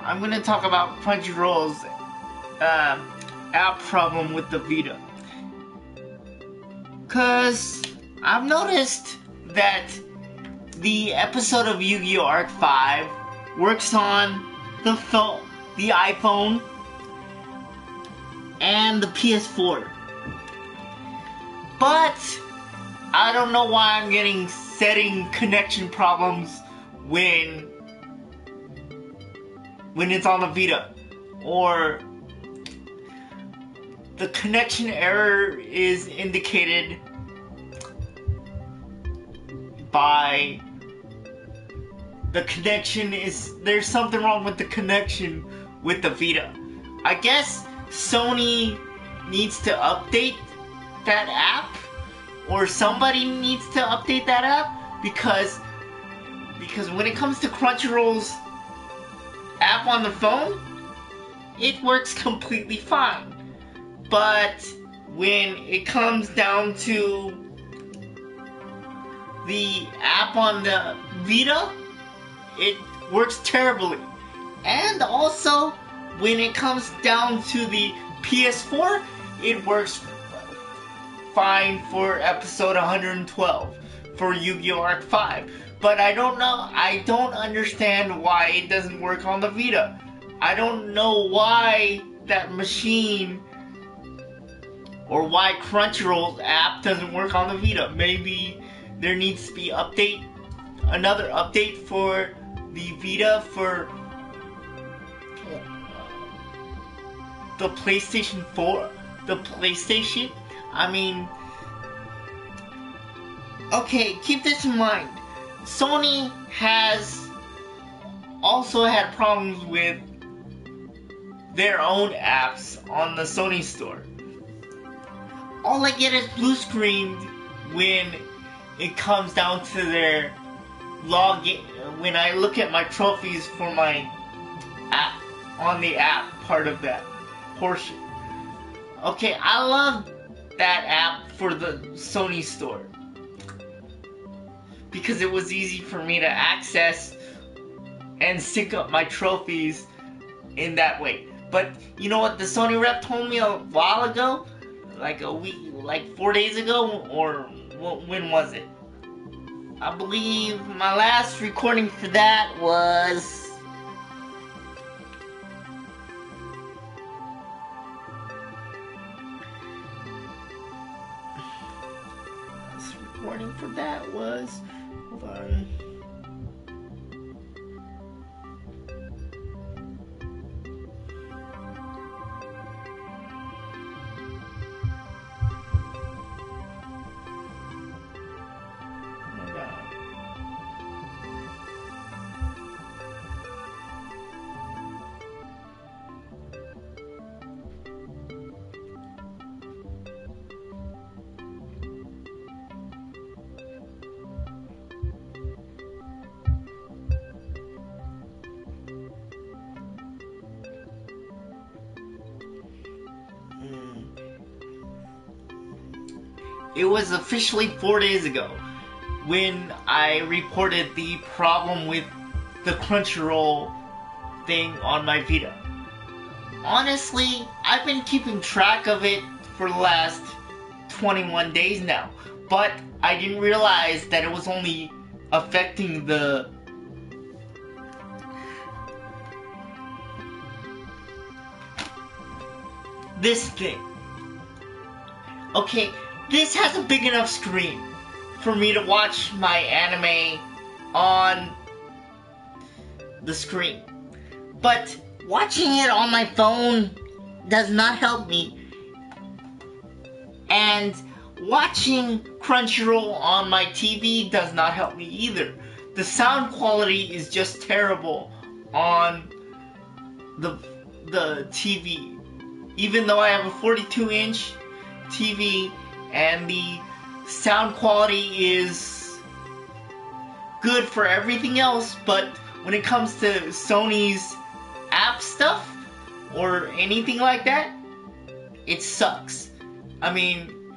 I'm gonna talk about Crunchyroll's app problem with the Vita. Cause I've noticed that the episode of Yu-Gi-Oh! Arc 5 works on the phone, the iPhone, and the PS4. But I don't know why I'm getting setting connection problems when it's on the Vita, or the connection error is indicated by the connection there's something wrong with the connection with the Vita. I guess Sony needs to update that app, or somebody needs to update that app, because when it comes to Crunchyroll's app on the phone, it works completely fine. But when it comes down to the app on the Vita, it works terribly. And also, when it comes down to the PS4, it works fine for episode 112 for Yu-Gi-Oh! Arc 5. But I don't understand why it doesn't work on the Vita. I don't know why that machine, or why Crunchyroll's app doesn't work on the Vita. Maybe there needs to be another update for the Vita for the PlayStation 4, the PlayStation. I mean, okay, keep this in mind. Sony has also had problems with their own apps on the Sony store. All I get is blue screened when it comes down to their login. When I look at my trophies for my app, on the app part of that portion. Okay, I love that app for the Sony store, because it was easy for me to access and sync up my trophies in that way. But you know what the Sony rep told me a while ago? Like a week, like 4 days ago, or when was it? I believe my last recording for that was... Hold on. It was officially 4 days ago when I reported the problem with the Crunchyroll thing on my Vita. Honestly, I've been keeping track of it for the last 21 days now, but I didn't realize that it was only affecting this thing. Okay, this has a big enough screen for me to watch my anime on the screen. But watching it on my phone does not help me. And watching Crunchyroll on my TV does not help me either. The sound quality is just terrible on the TV. Even though I have a 42-inch TV, and the sound quality is good for everything else, but when it comes to Sony's app stuff or anything like that, it sucks. I mean,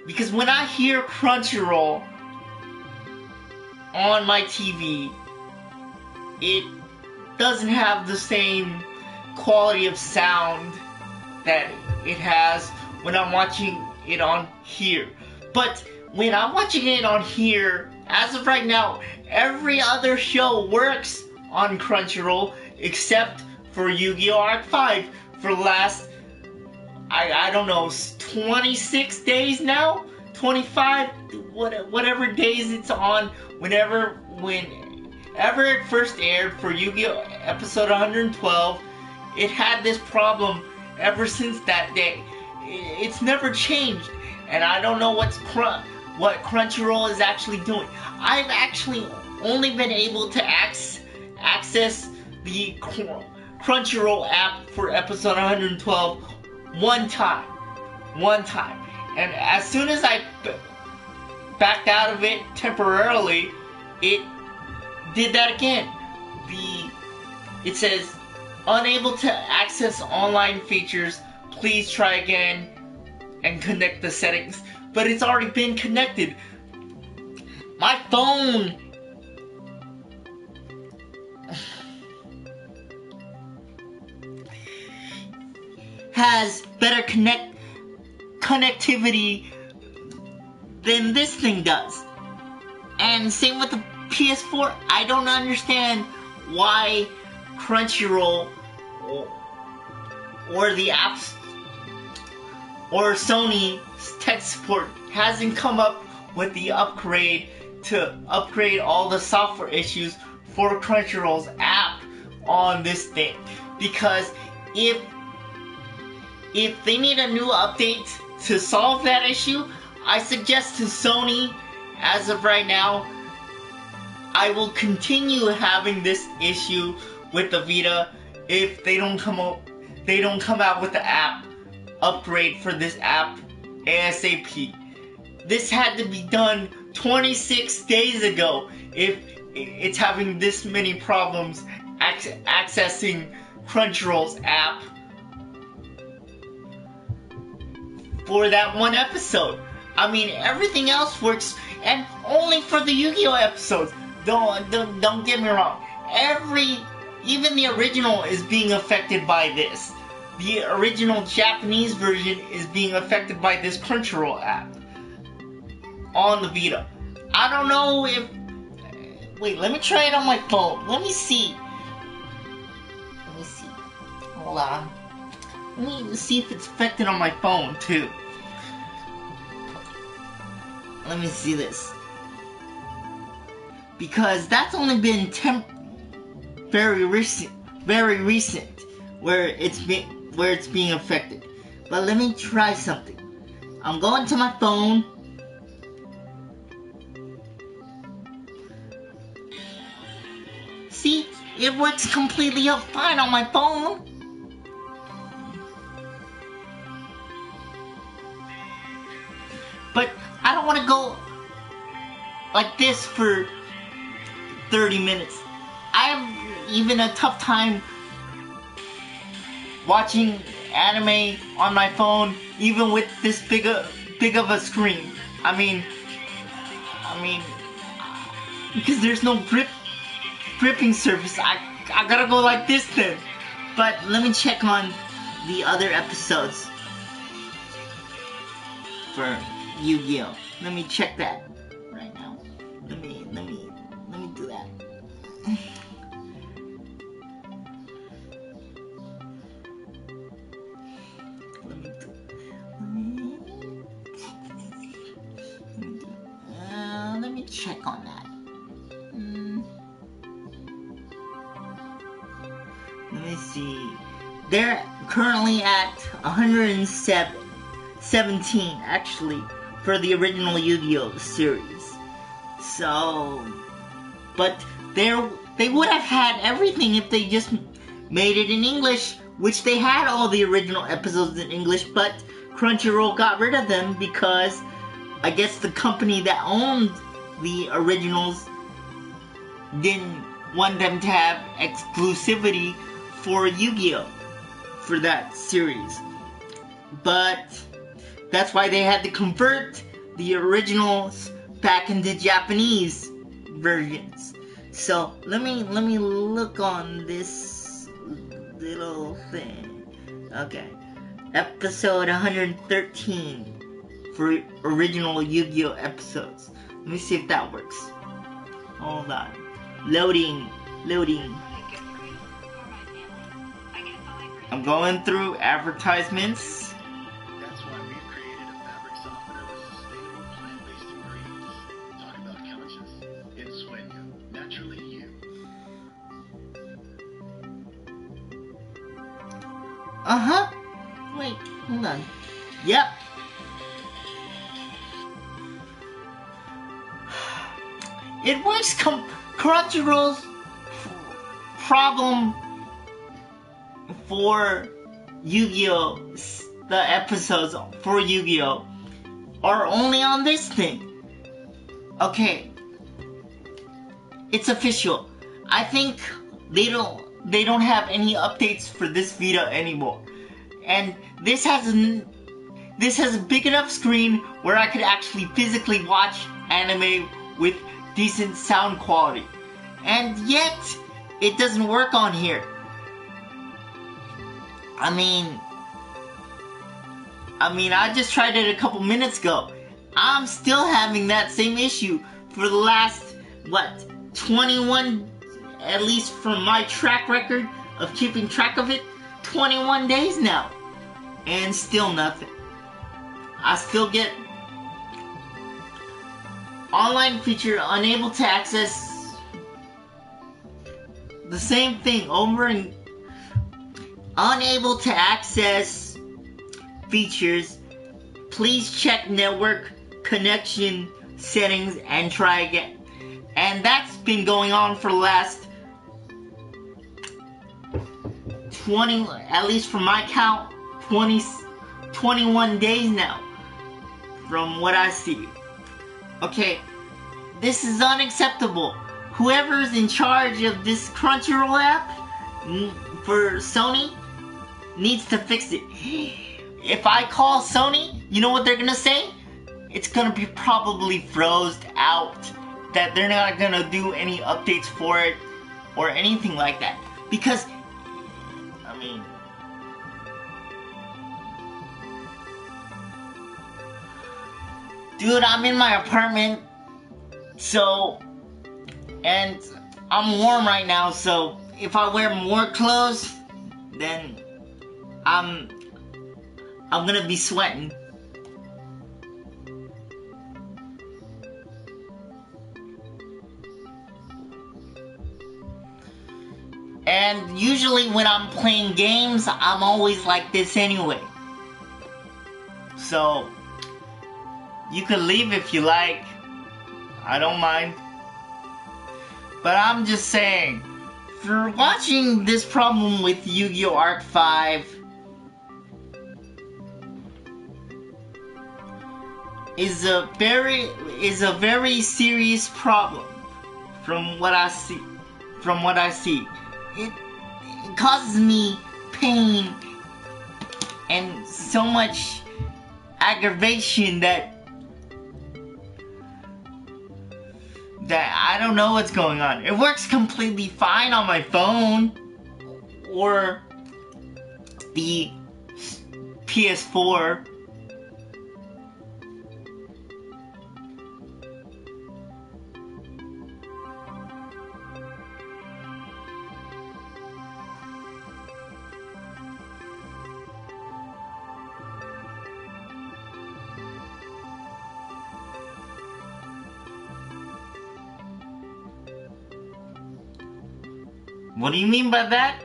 because when I hear Crunchyroll on my TV, it doesn't have the same quality of sound that it has when I'm watching it on here. But when I'm watching it on here, as of right now, every other show works on Crunchyroll except for Yu-Gi-Oh! Arc 5 for the last, I don't know, 26 days now? 25? Whatever days it's on, whenever it first aired for Yu-Gi-Oh! Episode 112, it had this problem ever since that day. It's never changed, and I don't know what Crunchyroll is actually doing. I've actually only been able to access the Crunchyroll app for episode 112 one time. And as soon as I backed out of it temporarily, it did that again. It says, unable to access online features, please try again and connect the settings. But it's already been connected. My phone has better connectivity than this thing does. And same with the PS4. I don't understand why Crunchyroll or the apps or Sony's tech support hasn't come up with the upgrade to upgrade all the software issues for Crunchyroll's app on this thing. Because if they need a new update to solve that issue, I suggest to Sony, as of right now, I will continue having this issue with the Vita if they don't come out with the app upgrade for this app ASAP. This had to be done 26 days ago if it's having this many problems accessing Crunchyroll's app for that one episode. I mean, everything else works, and only for the Yu-Gi-Oh! Episodes. Don't get me wrong. Even the original is being affected by this. The original Japanese version is being affected by this Crunchyroll app on the Vita. I don't know if... Wait, let me try it on my phone. Let me see. Hold on. Let me see if it's affected on my phone, too. Let me see this. Because that's only been very recent where it's being affected. But let me try something. I'm going to my phone. See, it works completely fine on my phone. But I don't want to go like this for 30 minutes. I have even a tough time watching anime on my phone, even with this big of a screen. I mean, because there's no gripping surface. I gotta go like this then. But let me check on the other episodes for Yu-Gi-Oh! Let me check that right now. Let me do that. Let me check on that. Let me see. They're currently at 117 actually for the original Yu-Gi-Oh! Series. So, but they would have had everything if they just made it in English, which they had all the original episodes in English, but Crunchyroll got rid of them because I guess the company that owned the originals didn't want them to have exclusivity for Yu-Gi-Oh! For that series. But that's why they had to convert the originals back into Japanese versions. So let me look on this little thing. Okay, episode 113 for original Yu-Gi-Oh episodes. Let me see if that works. Hold on. Loading. I'm going through advertisements. That's why we've created a fabric softener with sustainable plant-based ingredients. Talk about conscious. In Sueño, naturally you. Wait, hold on. Yep. It works. Crunchyroll's problem for Yu-Gi-Oh! The episodes for Yu-Gi-Oh! Are only on this thing. Okay. It's official. I think they don't have any updates for this Vita anymore. And this has a big enough screen where I could actually physically watch anime with decent sound quality. And yet, it doesn't work on here. I mean, I just tried it a couple minutes ago. I'm still having that same issue for the last, 21, at least from my track record of keeping track of it, 21 days now. And still nothing. I still get online feature unable to access the same thing over and unable to access features. Please check network connection settings and try again. And that's been going on for the last 20, at least from my count, 21 days now, from what I see. Okay, this is unacceptable. Whoever's in charge of this Crunchyroll app for Sony needs to fix it. If I call Sony, you know what they're gonna say? It's gonna be probably froze out. That they're not gonna do any updates for it or anything like that. Because, dude, I'm in my apartment, and I'm warm right now, so if I wear more clothes, then I'm gonna be sweating. And usually when I'm playing games, I'm always like this anyway. So, you can leave if you like. I don't mind. But I'm just saying, for watching this problem with Yu-Gi-Oh! Arc 5 is a very serious problem from what I see. It causes me pain and so much aggravation that I don't know what's going on. It works completely fine on my phone or the PS4. What do you mean by that?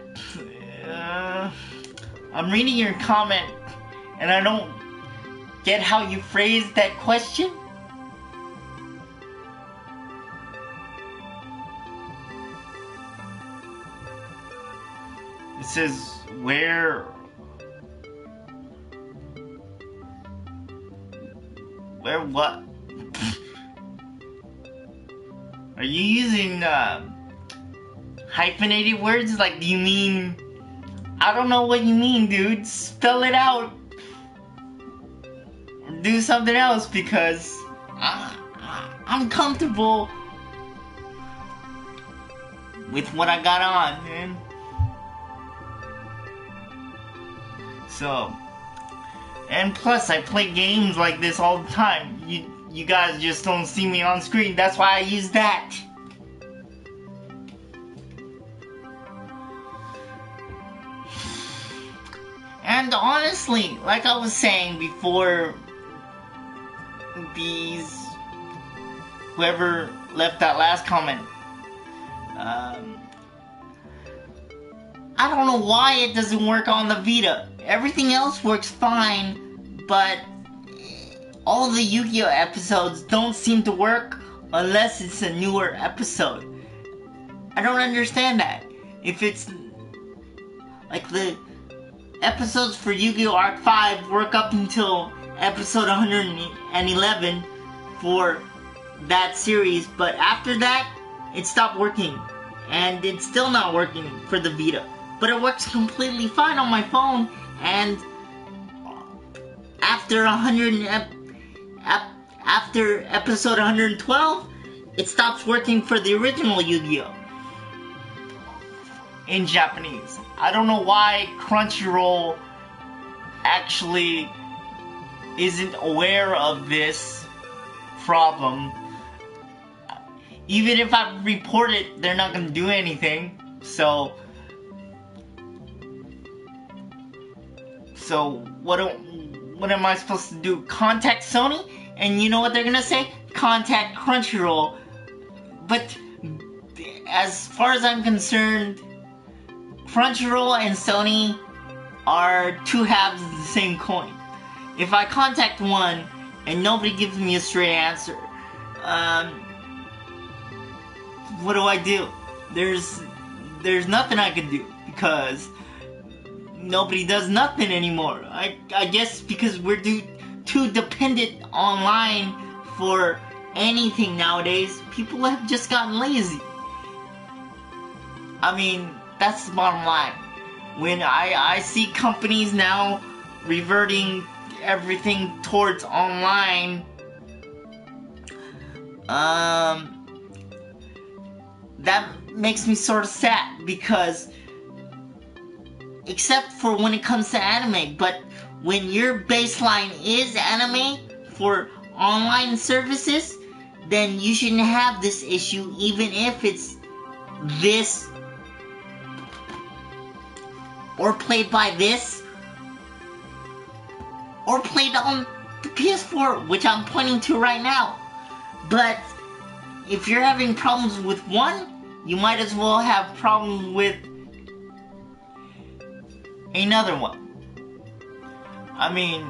I'm reading your comment, and I don't get how you phrased that question. It says, where what? Are you using, hyphenated words? Like, do you mean... I don't know what you mean, dude. Spell it out. Or do something else, because I'm comfortable with what I got on, man. So, and plus I play games like this all the time. You guys just don't see me on screen. That's why I use that. And honestly, like I was saying before, whoever left that last comment, I don't know why it doesn't work on the Vita. Everything else works fine, but all the Yu-Gi-Oh episodes don't seem to work unless it's a newer episode. I don't understand that. If it's like the episodes for Yu-Gi-Oh! Arc 5 work up until episode 111 for that series, but after that, it stopped working. And it's still not working for the Vita. But it works completely fine on my phone, and after after episode 112, it stops working for the original Yu-Gi-Oh! In Japanese. I don't know why Crunchyroll actually isn't aware of this problem. Even if I report it, they're not gonna do anything. So what am I supposed to do? Contact Sony? And you know what they're gonna say? Contact Crunchyroll. But as far as I'm concerned, Crunchyroll and Sony are two halves of the same coin. If I contact one and nobody gives me a straight answer, what do? There's nothing I can do, because nobody does nothing anymore. I guess because we're too dependent online for anything nowadays. People have just gotten lazy. I mean, that's the bottom line. When I see companies now reverting everything towards online, that makes me sort of sad, because except for when it comes to anime, but when your baseline is anime for online services, then you shouldn't have this issue, even if it's this or played by this or played on the PS4, which I'm pointing to right now. But if you're having problems with one, you might as well have problems with another one. I mean,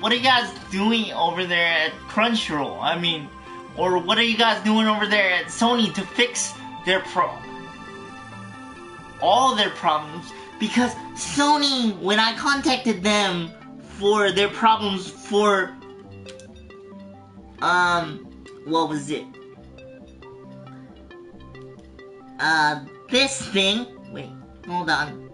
what are you guys doing over there at Crunchyroll? I mean, or what are you guys doing over there at Sony to fix their all their problems? Because Sony, when I contacted them for their problems for what was it? This thing. Wait, hold on.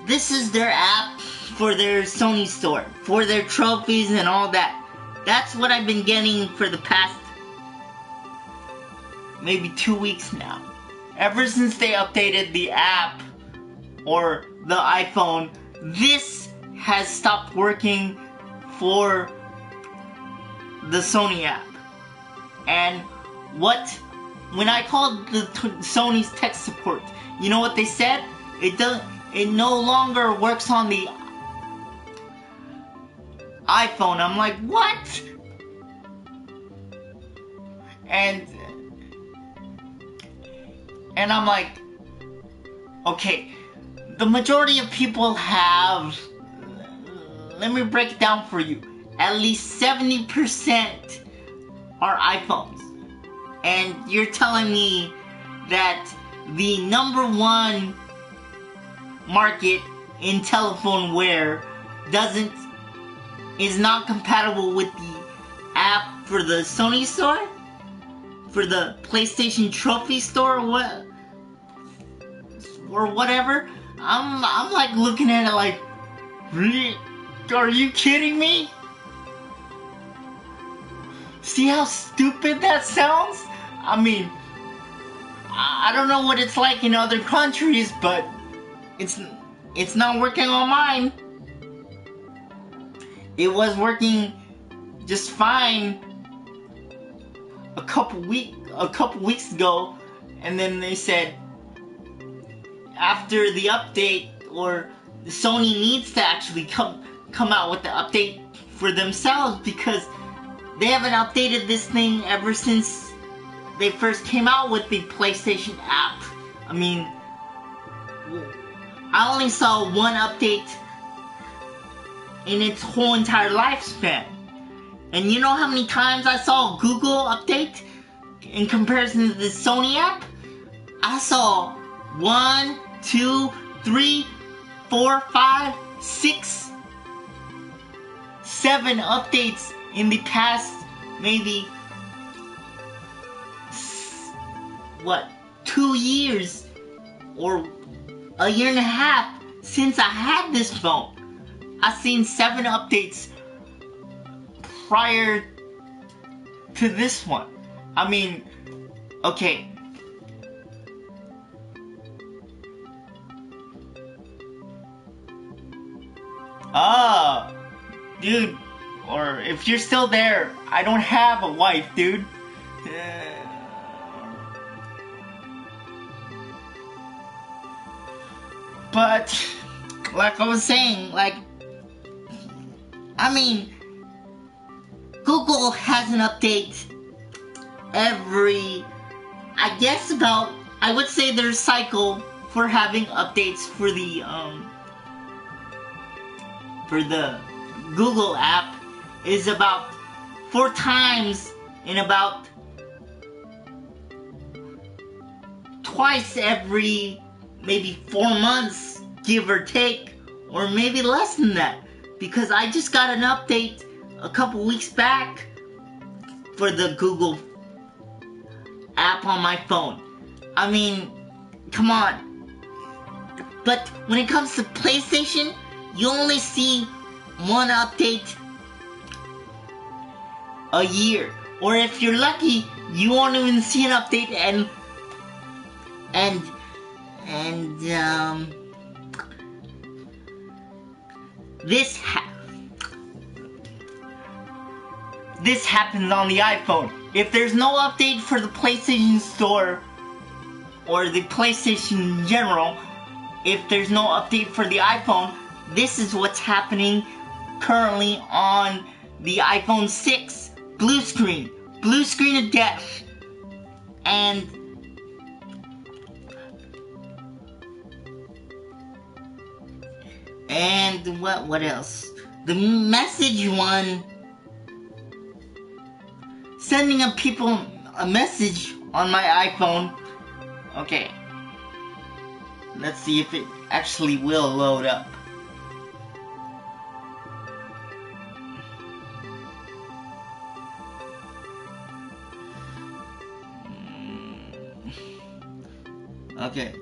This is their app for their Sony store, for their trophies and all that. That's what I've been getting for the past maybe 2 weeks now. Ever since they updated the app or the iPhone, this has stopped working for the Sony app. And when I called the Sony's tech support, you know what they said? It no longer works on the iPhone. I'm like, what? And I'm like, okay, the majority of people have, let me break it down for you, at least 70% are iPhones. And you're telling me that the number one market in telephone wear is not compatible with the app for the Sony store? For the PlayStation Trophy store or whatever? I'm like looking at it like, Really? Are you kidding me? See how stupid that sounds? I mean, I don't know what it's like in other countries, but it's not working on mine. It was working just fine a couple weeks ago, and then they said after the update, or Sony needs to actually come out with the update for themselves, because they haven't updated this thing ever since they first came out with the PlayStation app. I mean, I only saw one update in its whole entire lifespan. And you know how many times I saw a Google update in comparison to the Sony app? I saw 1, 2, 3, 4, 5, 6, 7 updates in the past, maybe, 2 years or a year and a half since I had this phone. I've seen 7 updates prior to this one. I mean, okay. Dude, or if you're still there, I don't have a wife, dude. But, like I was saying, I mean, Google has an update every, I would say their cycle for having updates for the Google app is about 4 times in about twice every maybe 4 months, give or take, or maybe less than that, because I just got an update a couple weeks back for the Google app on my phone. I mean, come on. But when it comes to PlayStation, you only see one update a year, or if you're lucky, you won't even see an update and this happens on the iPhone. If there's no update for the PlayStation Store or the PlayStation in general, if there's no update for the iPhone, this is what's happening currently on the iPhone 6. Blue screen of death. And what else? The message one, sending people a message on my iPhone. Okay, let's see if it actually will load up. Okay,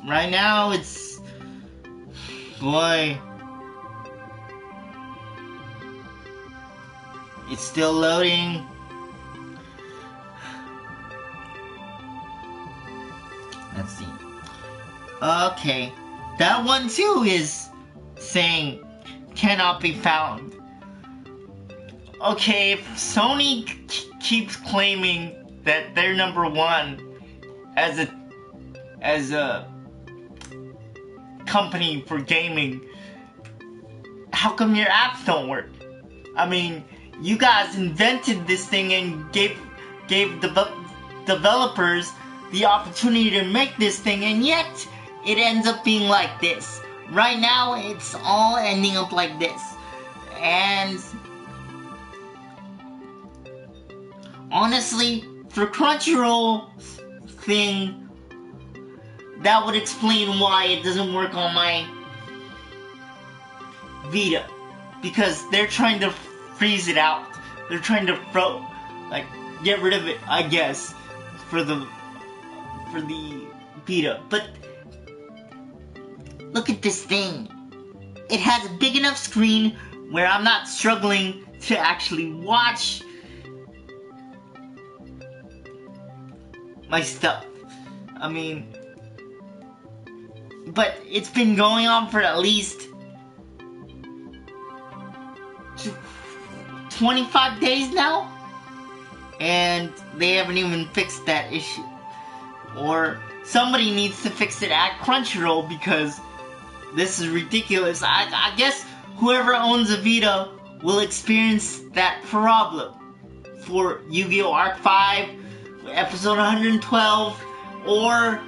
right now it's, boy, it's still loading. Let's see. Okay, that one too is saying cannot be found. Okay, if Sony keeps claiming that they're number one as a company for gaming, how come your apps don't work? I mean, you guys invented this thing and gave developers the opportunity to make this thing, and yet it ends up being like this. Right now, it's all ending up like this. And honestly, for Crunchyroll thing, that would explain why it doesn't work on my Vita, because they're trying to freeze it out. They're trying to get rid of it, I guess, for the Vita. But look at this thing. it has a big enough screen where I'm not struggling to actually watch my stuff. I mean, but it's been going on for at least 25 days now, and they haven't even fixed that issue. Or somebody needs to fix it at Crunchyroll, because this is ridiculous. I guess whoever owns a Vita will experience that problem for Yu-Gi-Oh! Arc 5, episode 112, or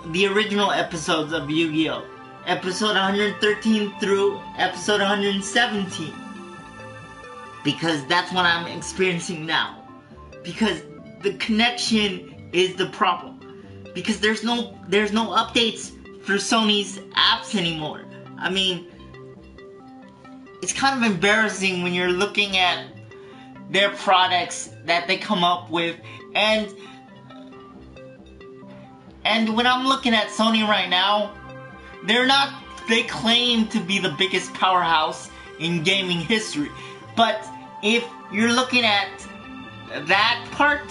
the original episodes of Yu-Gi-Oh! Episode 113 through episode 117. Because that's what I'm experiencing now. Because the connection is the problem. Because there's no updates for Sony's apps anymore. I mean, it's kind of embarrassing when you're looking at their products that they come up with, and when I'm looking at Sony right now, they claim to be the biggest powerhouse in gaming history. But if you're looking at that part,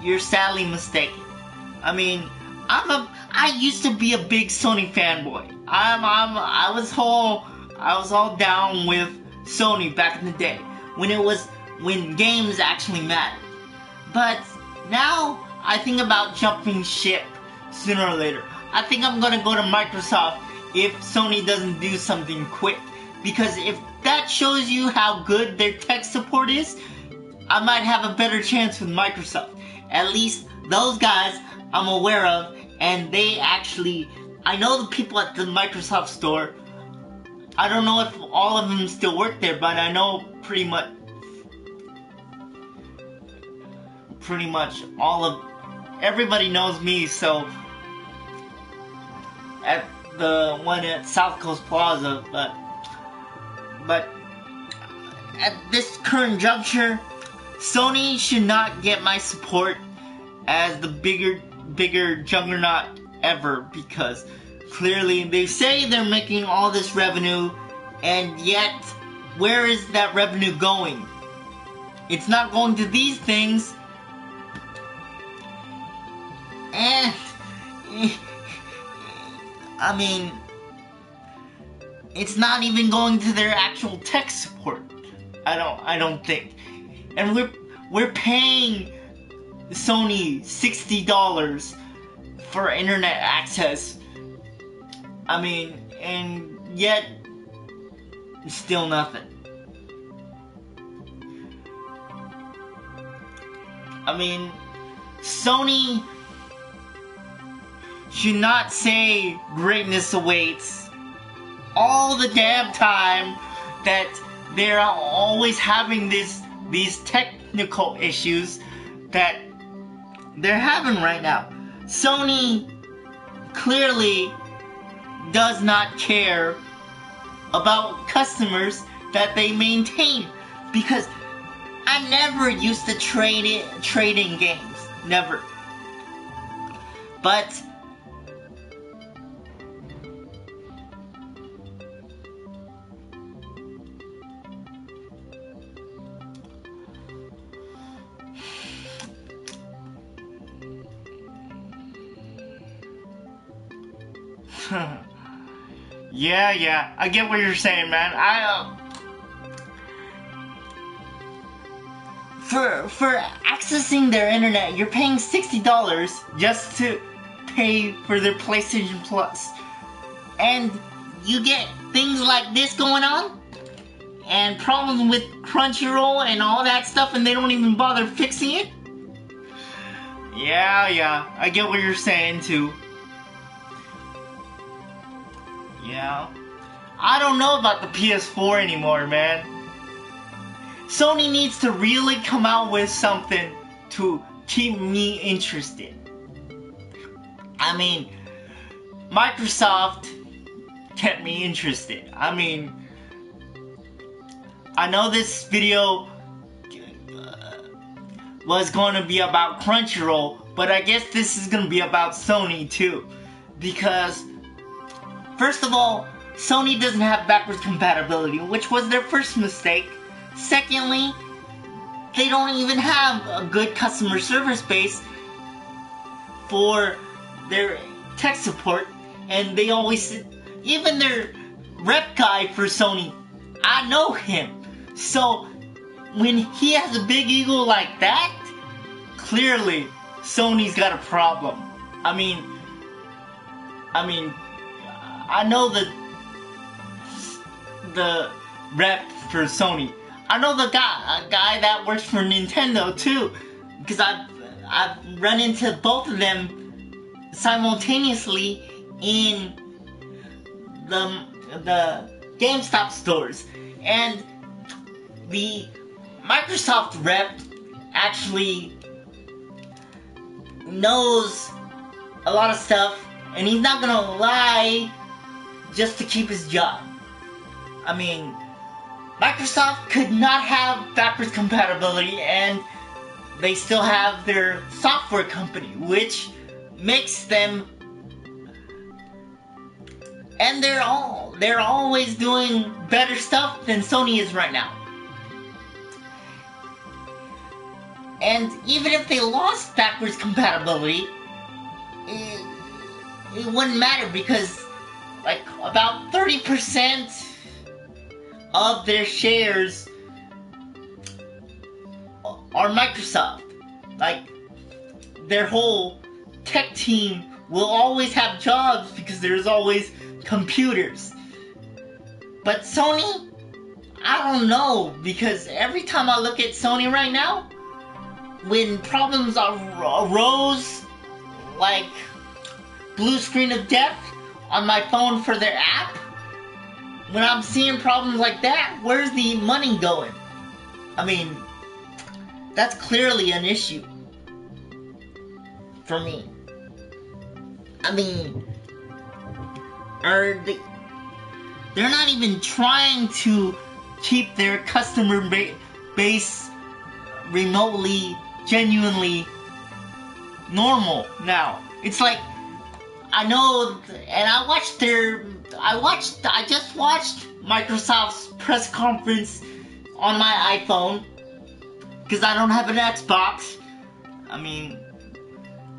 you're sadly mistaken. I mean, I used to be a big Sony fanboy. I was all down with Sony back in the day when games actually mattered. But now I think about jumping ship sooner or later. I think I'm gonna go to Microsoft if Sony doesn't do something quick. Because if that shows you how good their tech support is, I might have a better chance with Microsoft. At least those guys I'm aware of, and they actually, I know the people at the Microsoft store. I don't know if all of them still work there, but I know pretty much everybody knows me, so at the one at South Coast Plaza, but at this current juncture, Sony should not get my support as the bigger juggernaut ever, because clearly they say they're making all this revenue, and yet where is that revenue going? It's not going to these things, and I mean, it's not even going to their actual tech support. I don't think. And we're paying Sony $60 for internet access. I mean, and yet still nothing. I mean, Sony should not say greatness awaits all the damn time that they're always having these technical issues that they're having right now. Sony clearly does not care about customers that they maintain, because I never used to trade in games. Never. But yeah, I get what you're saying, man. For accessing their internet, you're paying $60 just to pay for their PlayStation Plus, and you get things like this going on, and problems with Crunchyroll and all that stuff, and they don't even bother fixing it. Yeah, I get what you're saying too. Yeah. I don't know about the PS4 anymore, man. Sony needs to really come out with something to keep me interested. I mean, Microsoft kept me interested. I mean, I know this video was going to be about Crunchyroll, but I guess this is going to be about Sony too. Because First of all, Sony doesn't have backwards compatibility, which was their first mistake. Secondly, they don't even have a good customer service base for their tech support, and they always, even their rep guy for Sony, I know him. So when he has a big ego like that, clearly Sony's got a problem. I mean, I know the rep for Sony. I know the guy that works for Nintendo too, because I've run into both of them simultaneously in the GameStop stores, and the Microsoft rep actually knows a lot of stuff, and he's not gonna lie just to keep his job. I mean, Microsoft could not have backwards compatibility, and they still have their software company, which makes them, and they're always doing better stuff than Sony is right now. And even if they lost backwards compatibility, it wouldn't matter, because like about 30% of their shares are Microsoft. Like, their whole tech team will always have jobs because there's always computers. But Sony, I don't know, because every time I look at Sony right now, when problems arose, like blue screen of death on my phone for their app, when I'm seeing problems like that, where's the money going? I mean, that's clearly an issue for me. I mean, they're not even trying to keep their customer base remotely, genuinely normal now. It's like, I know, and I just watched Microsoft's press conference on my iPhone, because I don't have an Xbox. I mean,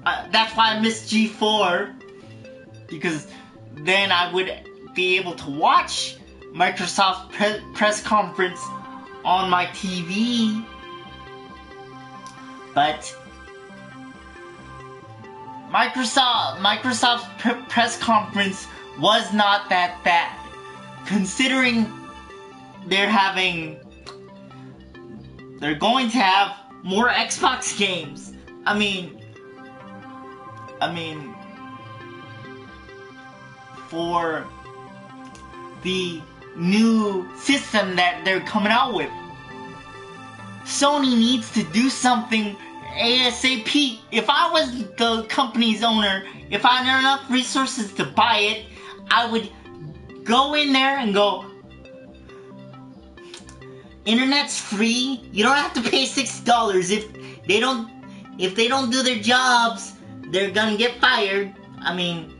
that's why I missed G4, because then I would be able to watch Microsoft's press conference on my TV. But Microsoft's press conference was not that bad, considering they're going to have more Xbox games. I mean, for the new system that they're coming out with, Sony needs to do something ASAP. If I was the company's owner, if I had enough resources to buy it, I would go in there and go, internet's free, you don't have to pay $6. If they don't do their jobs, they're gonna get fired. I mean,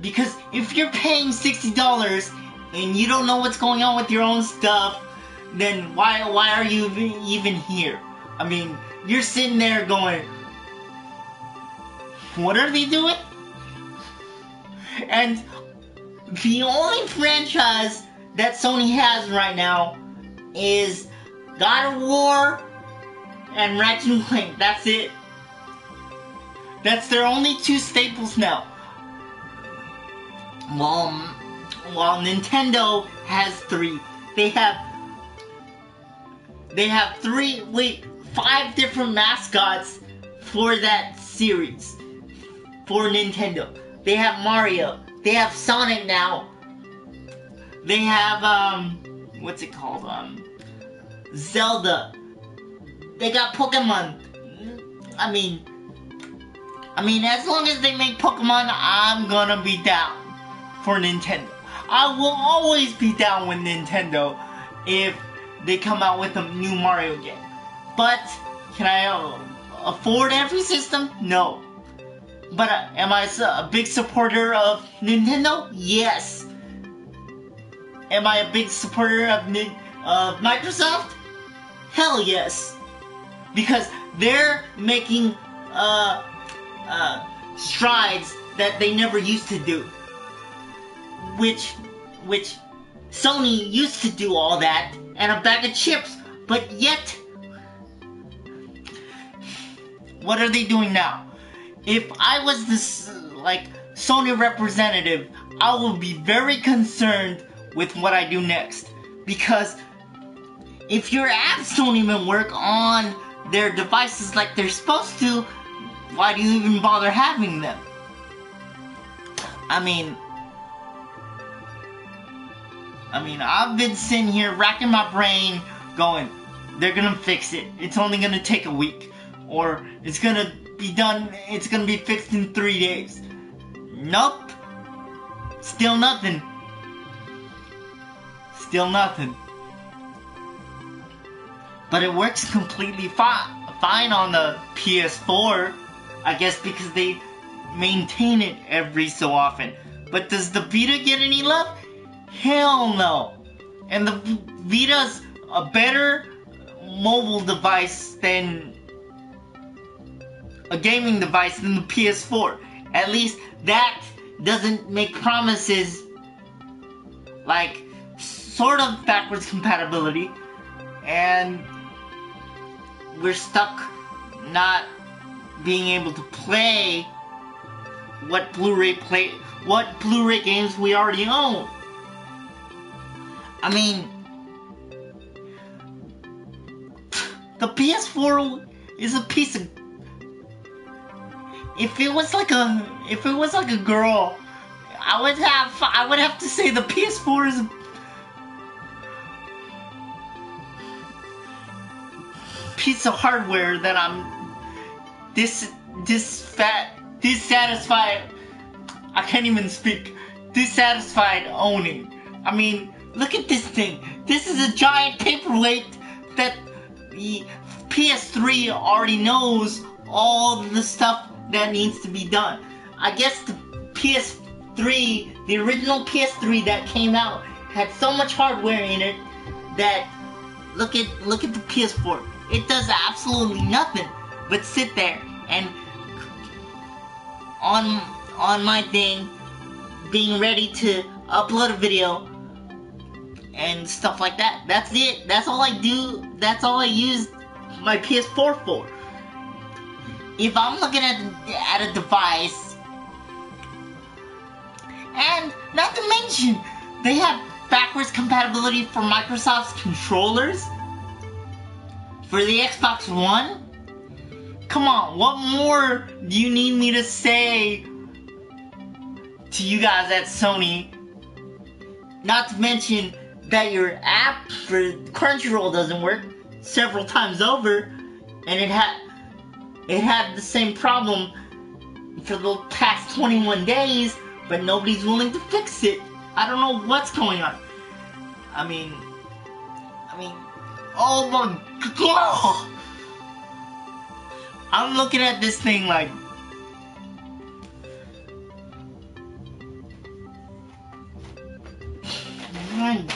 because if you're paying $60 and you don't know what's going on with your own stuff, then why are you even here? I mean, you're sitting there going, what are they doing? And the only franchise that Sony has right now is God of War and Ratchet & Clank. That's it. That's their only two staples now. While Nintendo has three. They have 5 different mascots for that series. For Nintendo. They have Mario. They have Sonic now. They have, what's it called? Zelda. They got Pokemon. I mean, as long as they make Pokemon, I'm gonna be down for Nintendo. I will always be down with Nintendo if they come out with a new Mario game. But, can I afford every system? No. But am I a big supporter of Nintendo? Yes. Am I a big supporter of Microsoft? Hell yes. Because they're making strides that they never used to do. Which Sony used to do all that and a bag of chips, but yet, what are they doing now? If I was this, Sony representative, I would be very concerned with what I do next. Because if your apps don't even work on their devices like they're supposed to, why do you even bother having them? I mean, I've been sitting here racking my brain going, they're gonna fix it. It's only gonna take a week. Or it's gonna be done, it's gonna be fixed in 3 days. Nope. Still nothing. Still nothing. But it works completely fine on the PS4. I guess because they maintain it every so often. But does the Vita get any love? Hell no. And the Vita's a better mobile device than a gaming device than the PS4. At least that doesn't make promises like sort of backwards compatibility, and we're stuck not being able to play what Blu-ray games we already own. I mean, the PS4 is a piece of. If it was like a girl, I would have to say the PS4 is a piece of hardware that I'm dissatisfied. I can't even speak. Dissatisfied owning. I mean, look at this thing. This is a giant paperweight that the PS3 already knows all the stuff that needs to be done. I guess the PS3, the original PS3 that came out, had so much hardware in it that look at the PS4. It does absolutely nothing but sit there and on my thing, being ready to upload a video and stuff like that. That's it. That's all I do. That's all I use my PS4 for. If I'm looking at a device, and not to mention, they have backwards compatibility for Microsoft's controllers for the Xbox One. Come on, what more do you need me to say to you guys at Sony? Not to mention that your app for Crunchyroll doesn't work several times over, and it had the same problem for the past 21 days, but nobody's willing to fix it. I don't know what's going on. I mean, oh my god! I'm looking at this thing like, man.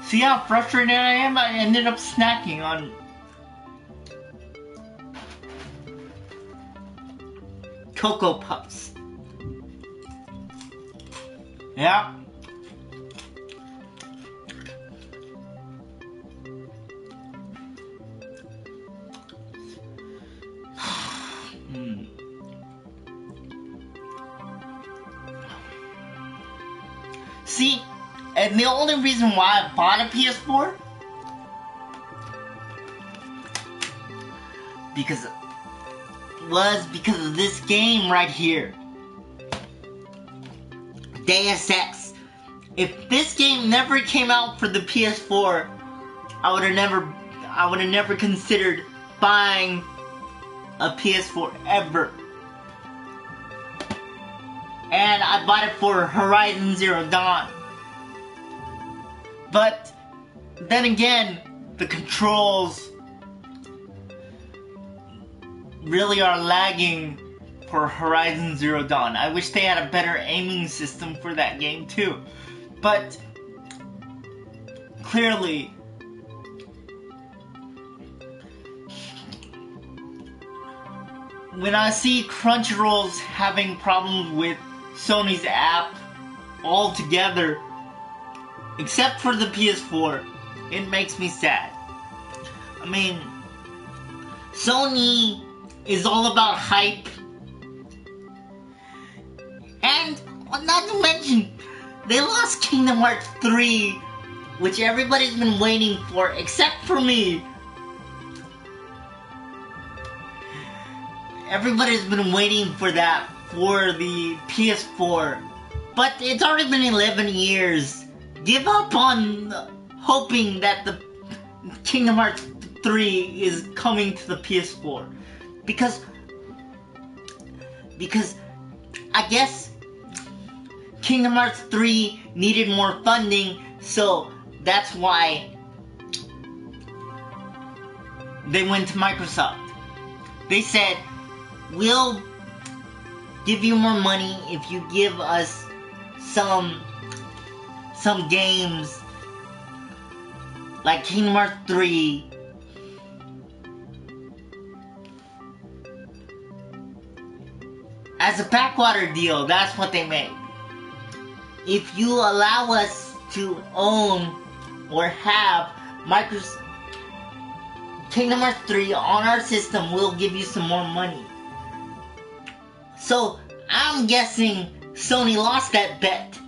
See how frustrated I am? I ended up snacking on Cocoa Puffs. Yeah. See, and the only reason why I bought a PS4 was because of this game right here, Deus Ex. If this game never came out for the PS4, I would have never considered buying a PS4 ever. and I bought it for Horizon Zero Dawn. But then again, the controls really are lagging for Horizon Zero Dawn. I wish they had a better aiming system for that game too. But clearly, when I see Crunchyroll's having problems with Sony's app altogether, except for the PS4, it makes me sad. I mean, Sony is all about hype. And not to mention, they lost Kingdom Hearts 3, which everybody's been waiting for, except for me. Everybody's been waiting for that for the PS4. But it's already been 11 years. Give up on hoping that the Kingdom Hearts 3 is coming to the PS4. Because I guess Kingdom Hearts 3 needed more funding, so that's why they went to Microsoft. They said, we'll give you more money if you give us some games like Kingdom Hearts 3 as a backwater deal. That's what they made. If you allow us to own or have Kingdom Hearts 3 on our system, we'll give you some more money. So, I'm guessing Sony lost that bet.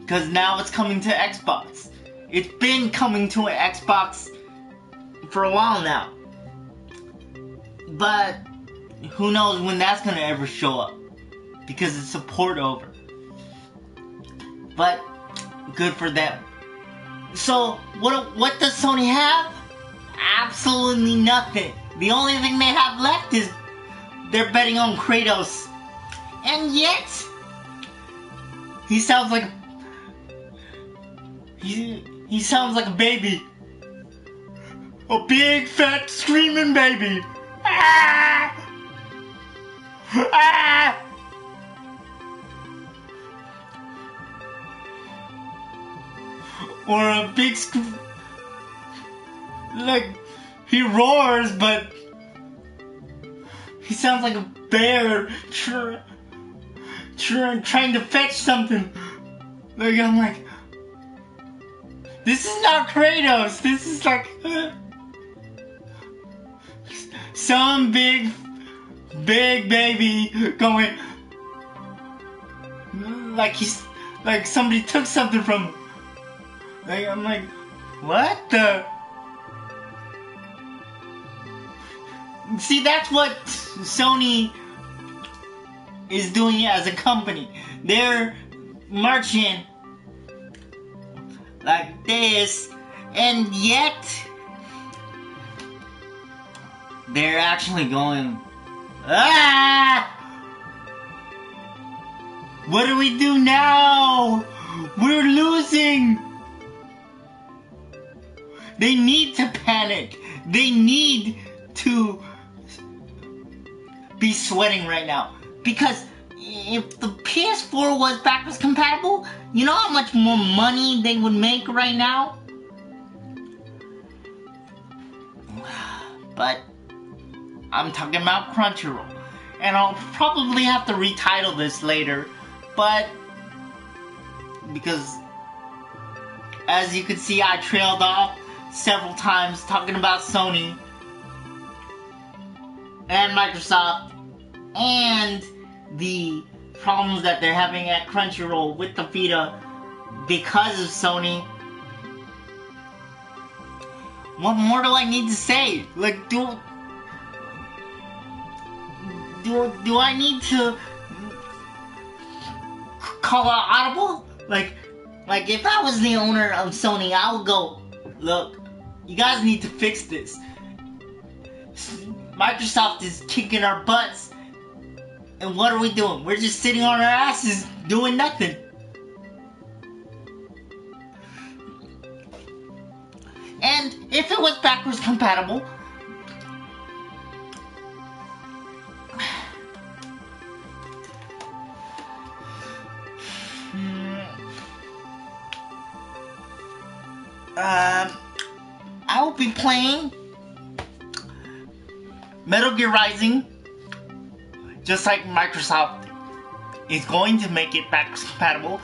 Because now it's coming to Xbox. It's been coming to an Xbox for a while now. But who knows when that's gonna ever show up. Because it's a port over. But good for them. So, what does Sony have? Absolutely nothing. The only thing they have left is they're betting on Kratos. And yet, he sounds like he sounds like a baby. A big, fat, screaming baby. Ah! Ah! Or a big like, he roars, but he sounds like a bear trying to fetch something. Like, I'm like, this is not Kratos. This is like some big baby going like he's like somebody took something from him. Like, I'm like, what the? See, that's what Sony is doing as a company. They're marching like this, and yet they're actually going, ah! What do we do now? We're losing! They need to panic. They need to be sweating right now. Because if the PS4 was backwards compatible, you know how much more money they would make right now? But I'm talking about Crunchyroll. And I'll probably have to retitle this later. But because as you can see, I trailed off several times talking about Sony and Microsoft and the problems that they're having at Crunchyroll with the Vita because of Sony. What more do I need to say? Like, do I need to call out Audible? Like if I was the owner of Sony, I would go, look, you guys need to fix this. Microsoft is kicking our butts. And what are we doing? We're just sitting on our asses doing nothing. And if it was backwards compatible, I will be playing Metal Gear Rising, just like Microsoft is going to make it backwards compatible.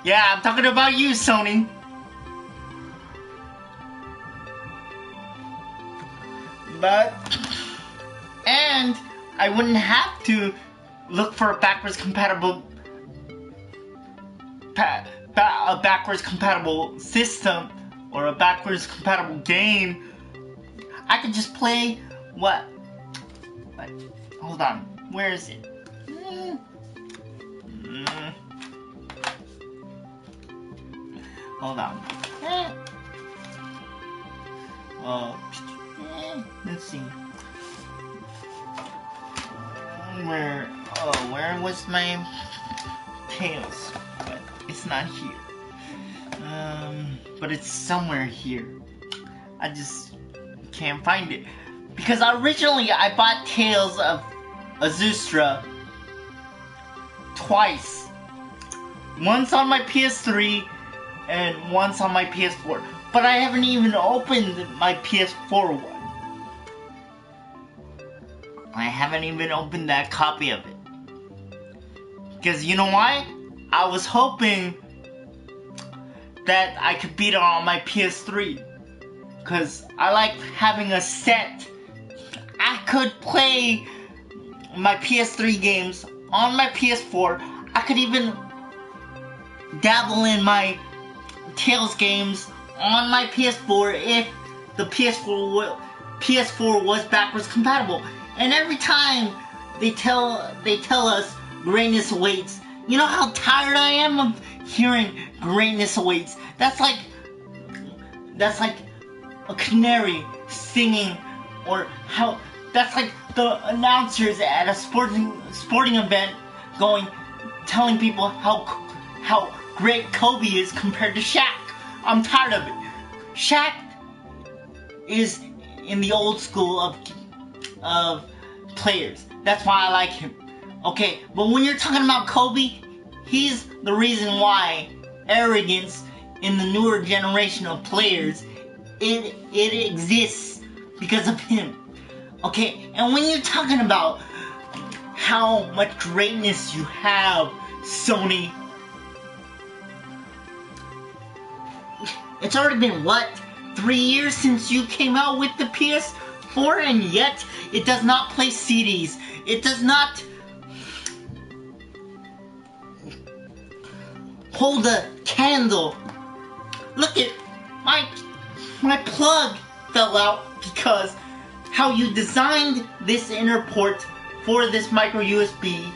Yeah, I'm talking about you, Sony. And I wouldn't have to look for a backwards compatible system or a backwards compatible game. I could just play what? Hold on, where is it? Hold on. Let's see. Where was my Tails? But it's not here. But it's somewhere here. I just can't find it. Because originally I bought Tales of Azustra twice. Once on my PS3 and once on my PS4. But I haven't even opened my PS4 one. I haven't even opened that copy of it. Because you know why? I was hoping that I could beat it on my PS3. Because I like having a set. I could play my PS3 games on my PS4. I could even dabble in my Tales games on my PS4 if the PS4 was backwards compatible. And every time they tell us greatness awaits, you know how tired I am of hearing greatness awaits. That's like a canary singing, or how that's like the announcers at a sporting event telling people how great Kobe is compared to Shaq. I'm tired of it. Shaq is in the old school of players. That's why I like him. Okay, but when you're talking about Kobe, he's the reason why arrogance in the newer generation of players, it exists because of him. Okay, and when you're talking about how much greatness you have, Sony, it's already been, what, 3 years since you came out with the PS4, and yet it does not play CDs. It does not hold a candle. Look at my plug fell out because how you designed this inner port for this micro USB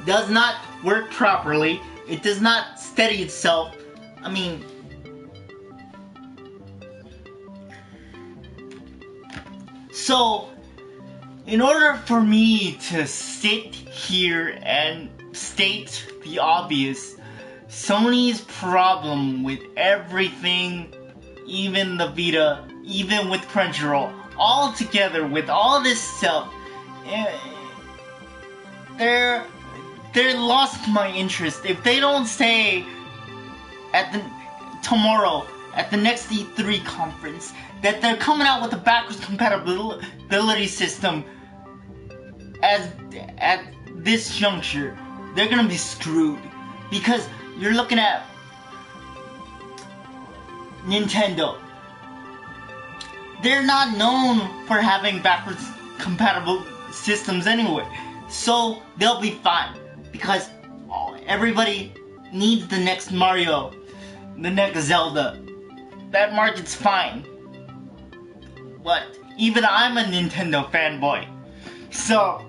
does not work properly. It does not steady itself. I mean, so in order for me to sit here and state the obvious, Sony's problem with everything, even the Vita, even with Crunchyroll, all together with all this stuff, they're lost my interest. If they don't say tomorrow at the next E3 conference that they're coming out with a backwards compatibility system at this juncture, they're gonna be screwed. Because you're looking at Nintendo. They're not known for having backwards compatible systems anyway. So they'll be fine. Because everybody needs the next Mario, the next Zelda. That market's fine. But even I'm a Nintendo fanboy. So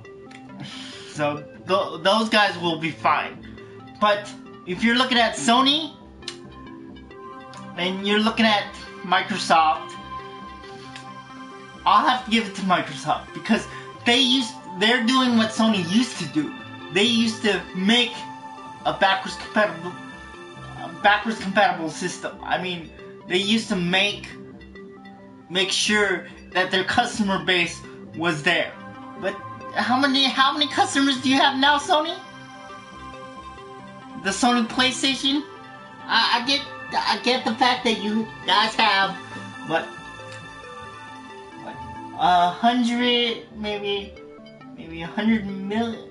those guys will be fine. But if you're looking at Sony and you're looking at Microsoft, I'll have to give it to Microsoft because they're doing what Sony used to do. They used to make a backwards compatible system. I mean, they used to make sure that their customer base was there. But how many customers do you have now, Sony? The Sony PlayStation? I get the fact that you guys have what 100, maybe 100 million,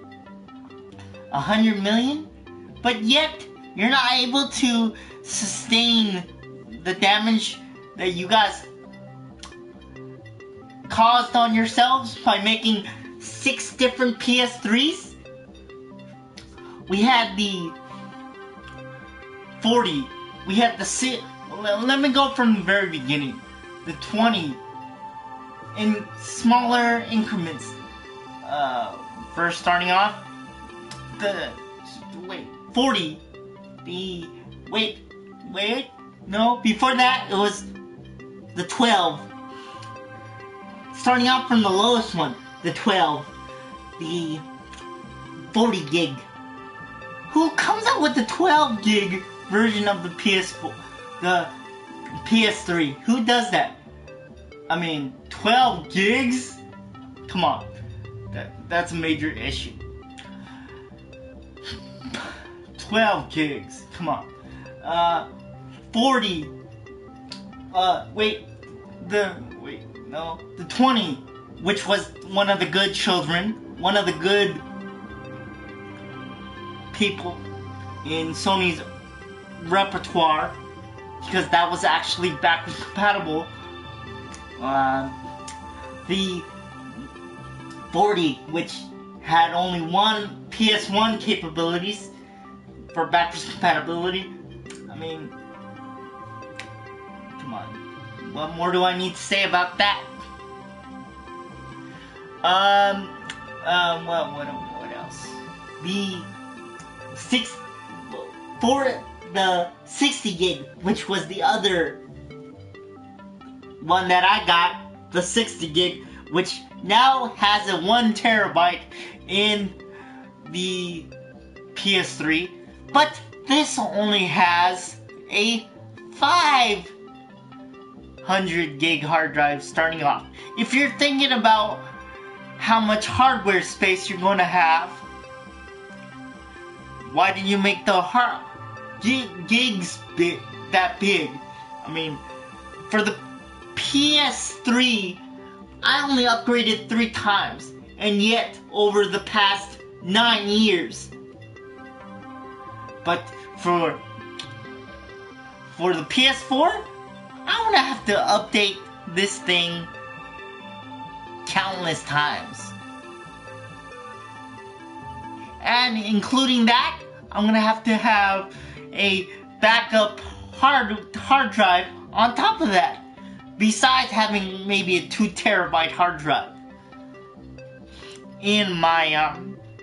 but yet you're not able to sustain the damage that you guys caused on yourselves by making 6 different PS3s. We had the 40. We had the 6. Let me go from the very beginning. The 20 in smaller increments. First starting off, the 40. No, before that it was the 12. Starting out from the lowest one, the 12, the 40 gig. Who comes out with the 12 gig version of the PS4, the PS3? Who does that? I mean, 12 gigs? Come on, that's a major issue. 12 gigs, come on. 40. The 20, which was one of the good children, one of the good people in Sony's repertoire, because that was actually backwards compatible. The 40, which had only one PS1 capabilities for backwards compatibility. I mean, come on. What more do I need to say about that? What else? For the 60 gig, which was the other one that I got, the 60 gig, which now has a 1 terabyte in the PS3, but this only has a 500 gig hard drive starting off. If you're thinking about how much hardware space you're going to have, why did you make the gigs that big? I mean, for the PS3, I only upgraded 3 times, and yet over the past 9 years. But for the PS4, I'm gonna have to update this thing countless times. And including that, I'm gonna have to have a backup hard drive on top of that. Besides having maybe a 2 terabyte hard drive in my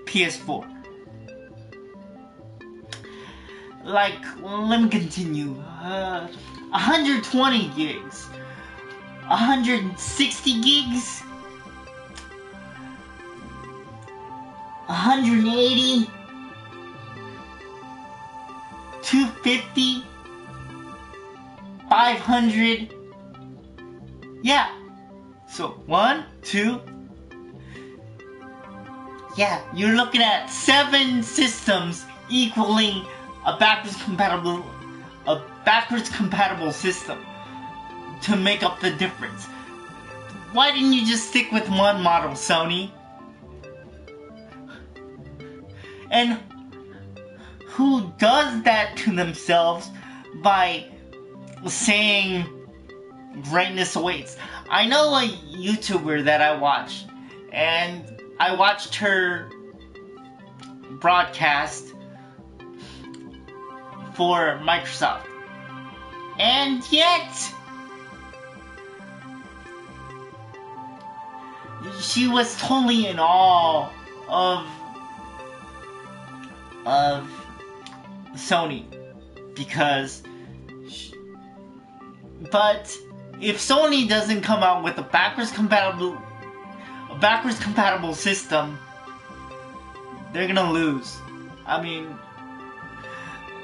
PS4. Let me continue. 120 gigs, 160 gigs, 180, 250, 500. Yeah. So 1, 2. Yeah, you're looking at 7 systems equaling a backwards compatible system to make up the difference. Why didn't you just stick with one model, Sony? And who does that to themselves by saying greatness awaits? I know a YouTuber that I watch, and I watched her broadcast for Microsoft, and yet she was totally in awe of Sony, because but if Sony doesn't come out with a backwards compatible backwards compatible system, they're gonna lose. I mean,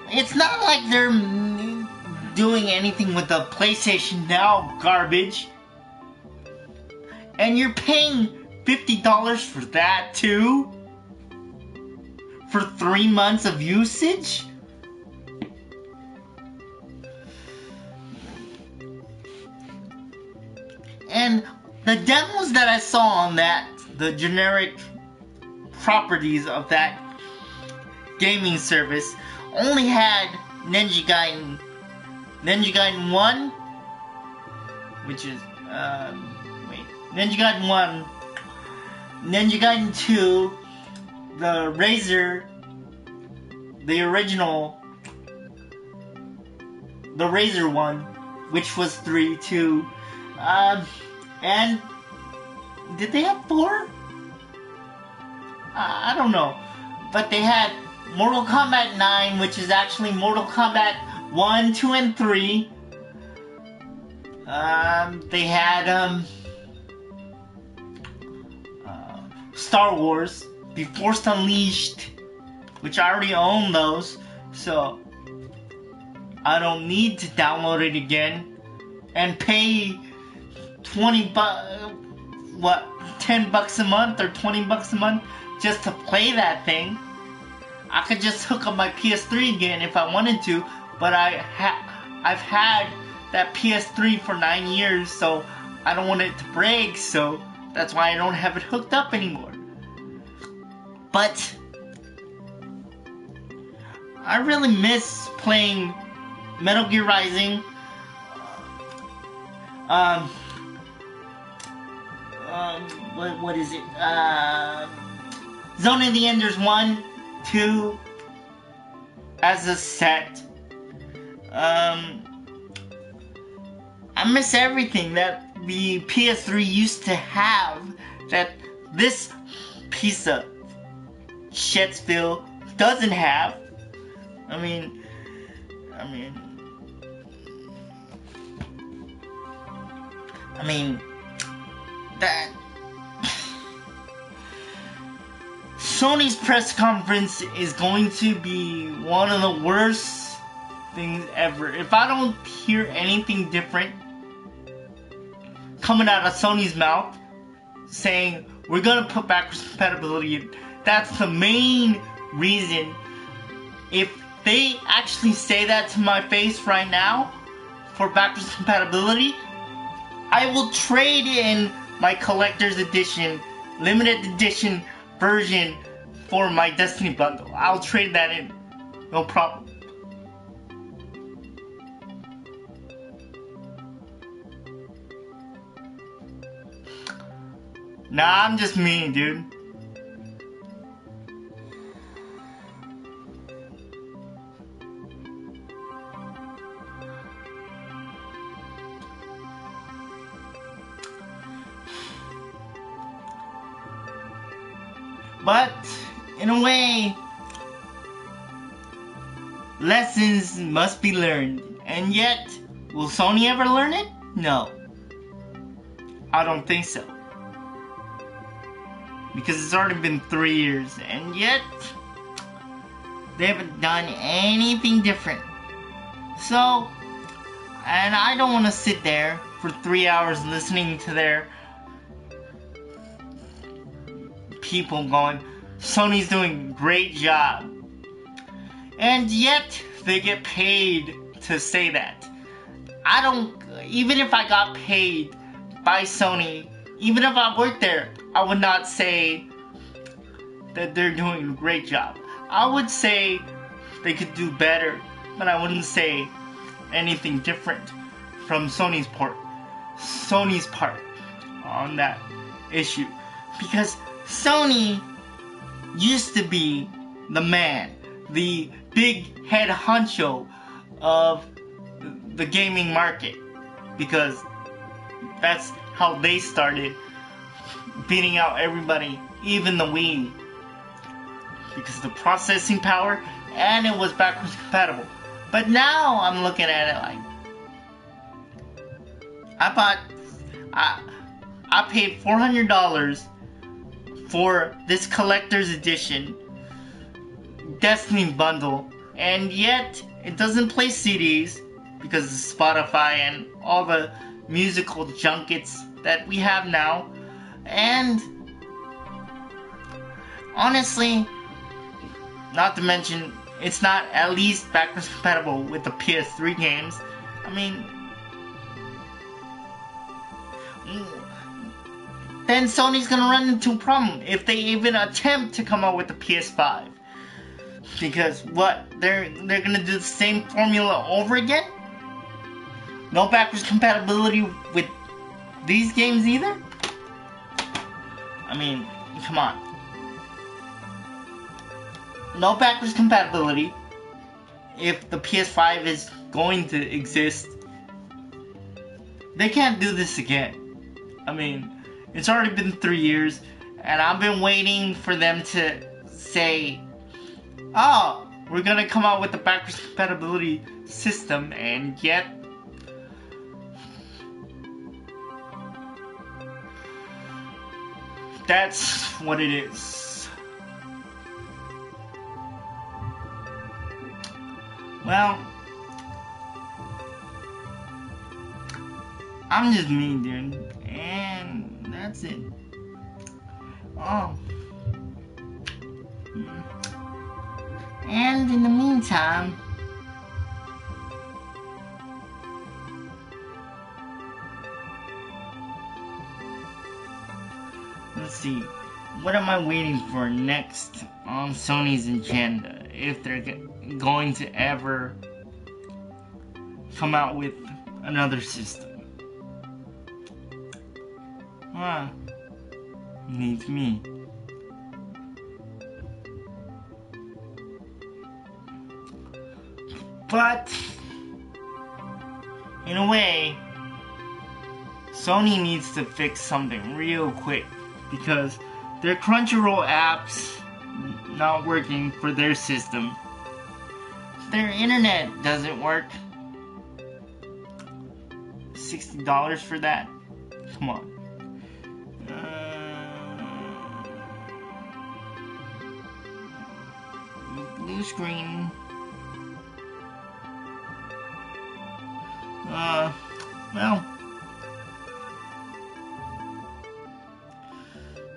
it's not like they're doing anything with the PlayStation Now garbage. And you're paying $50 for that too? For 3 months of usage? And the demos that I saw on that, the generic properties of that gaming service, only had Ninja Gaiden 1, which is, Ninja Gaiden 1, Ninja Gaiden 2, the Razor, the original, the Razor one, which was 3, 2, and did they have 4? I don't know. But they had Mortal Kombat 9, which is actually Mortal Kombat 1, 2, and 3. They had, Star Wars, The Force Unleashed, which I already own those, so I don't need to download it again and pay 10 bucks a month or 20 bucks a month just to play that thing. I could just hook up my PS3 again if I wanted to, but I've had that PS3 for 9 years, so I don't want it to break, so that's why I don't have it hooked up anymore. But I really miss playing Metal Gear Rising, what is it? Zone of the Enders 1, 2 as a set. I miss everything that the PS3 used to have that this piece of shit still doesn't have. I mean, that Sony's press conference is going to be one of the worst things ever. If I don't hear anything different coming out of Sony's mouth saying we're gonna put backwards compatibility in, that's the main reason. If they actually say that to my face right now for backwards compatibility, I will trade in my collector's edition, limited edition version for my Destiny bundle. I'll trade that in. No problem. Nah, I'm just mean, dude. But, in a way, lessons must be learned. And yet, will Sony ever learn it? No. I don't think so. Because it's already been 3 years, and yet, they haven't done anything different. So, and I don't want to sit there for 3 hours listening to their people going, Sony's doing a great job. And yet, they get paid to say that. I don't, even if I got paid by Sony, even if I worked there, I would not say that they're doing a great job. I would say they could do better, but I wouldn't say anything different from Sony's part on that issue. Because Sony used to be the man, the big head honcho of the gaming market, because that's how they started beating out everybody, even the Wii, because of the processing power, and it was backwards compatible. But now I'm looking at it like, I paid $400 for this collector's edition Destiny bundle, and yet it doesn't play CDs because of Spotify and all the musical junkets that we have now. And honestly, not to mention, it's not at least backwards compatible with the PS3 games. I mean, then Sony's gonna run into a problem if they even attempt to come out with the PS5. Because what? They're gonna do the same formula over again? No backwards compatibility with these games either? I mean, come on. No backwards compatibility if the PS5 is going to exist. They can't do this again. I mean, it's already been 3 years, and I've been waiting for them to say, oh, we're gonna come out with the backwards compatibility system, and yet that's what it is. Well, I'm just me, dude, and that's it. Oh. And in the meantime, let's see, what am I waiting for next on Sony's agenda, if they're going to ever come out with another system? Needs me. But in a way, Sony needs to fix something real quick, because their Crunchyroll app's not working for their system. Their internet doesn't work. $60 for that? Come on. Blue screen. Well.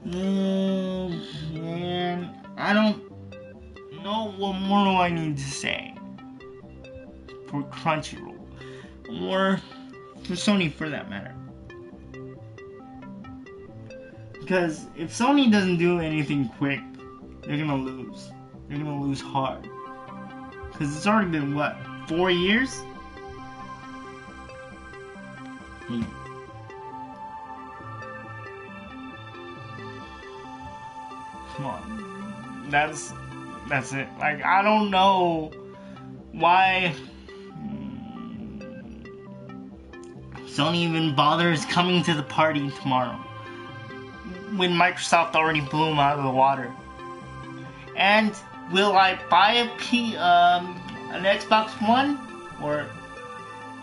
Man, I don't know what more do I need to say for Crunchyroll, or for Sony for that matter. Because if Sony doesn't do anything quick, they're gonna lose. They're gonna lose hard. Because it's already been, what, 4 years? Come on. That's it. Like, I don't know why Sony even bothers coming to the party tomorrow, when Microsoft already blew them out of the water. And will I buy an Xbox One or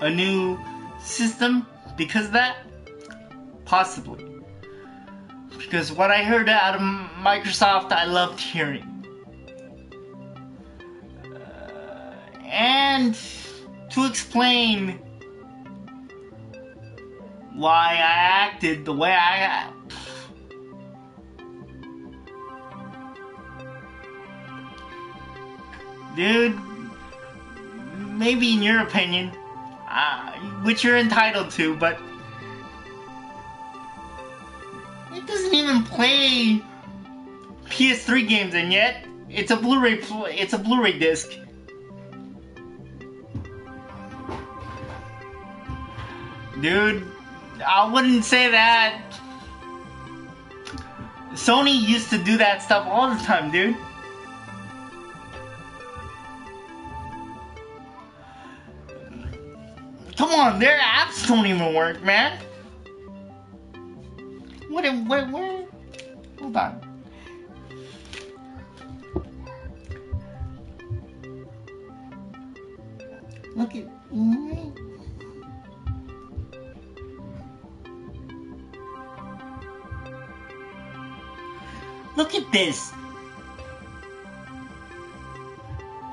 a new system because of that? Possibly. Because what I heard out of Microsoft, I loved hearing. And to explain why I acted the way I dude, maybe in your opinion, which you're entitled to, but it doesn't even play PS3 games, and yet it's a Blu-ray disc. Dude, I wouldn't say that. Sony used to do that stuff all the time, dude. Come on, their apps don't even work, man. What? Hold on. Look at. Look at this.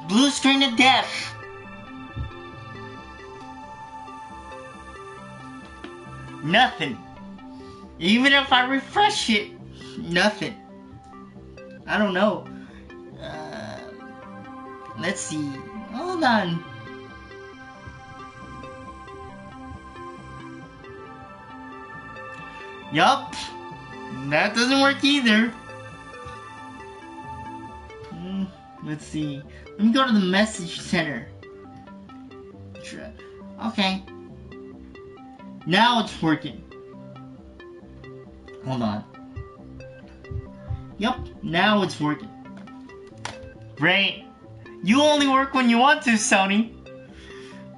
Blue screen of death. Nothing. Even if I refresh it, nothing. I don't know. Let's see. Hold on. Yup. That doesn't work either. Let's see. Let me go to the message center. Okay. Now it's working. Hold on. Yup. Now it's working. Great. You only work when you want to, Sony.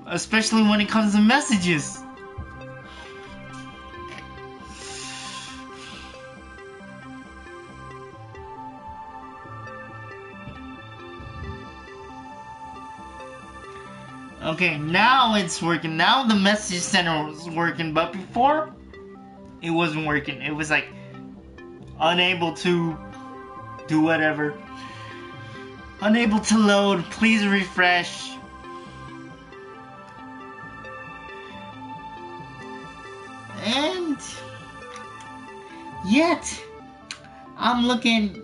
Especially when it comes to messages. Okay, now it's working. Now the message center is working, but before, it wasn't working. It was like, unable to do whatever. Unable to load. Please refresh. And yet, I'm looking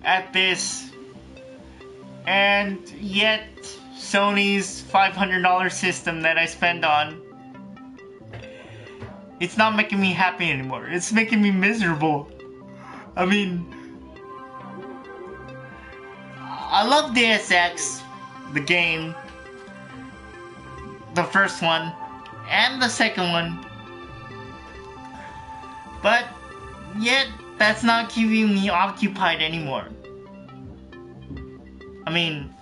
at this, and yet Sony's $500 system that I spend on, it's not making me happy anymore. It's making me miserable. I mean, I love Deus Ex, the game, the first one, and the second one, but yet that's not keeping me occupied anymore. I mean,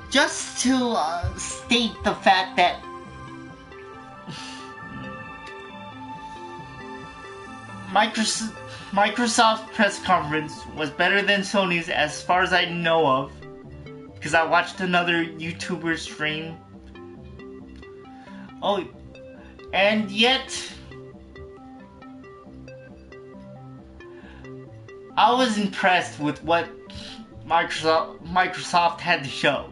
just to state the fact that Microsoft press conference was better than Sony's as far as I know of, because I watched another YouTuber stream. Oh, and yet I was impressed with what Microsoft had to show.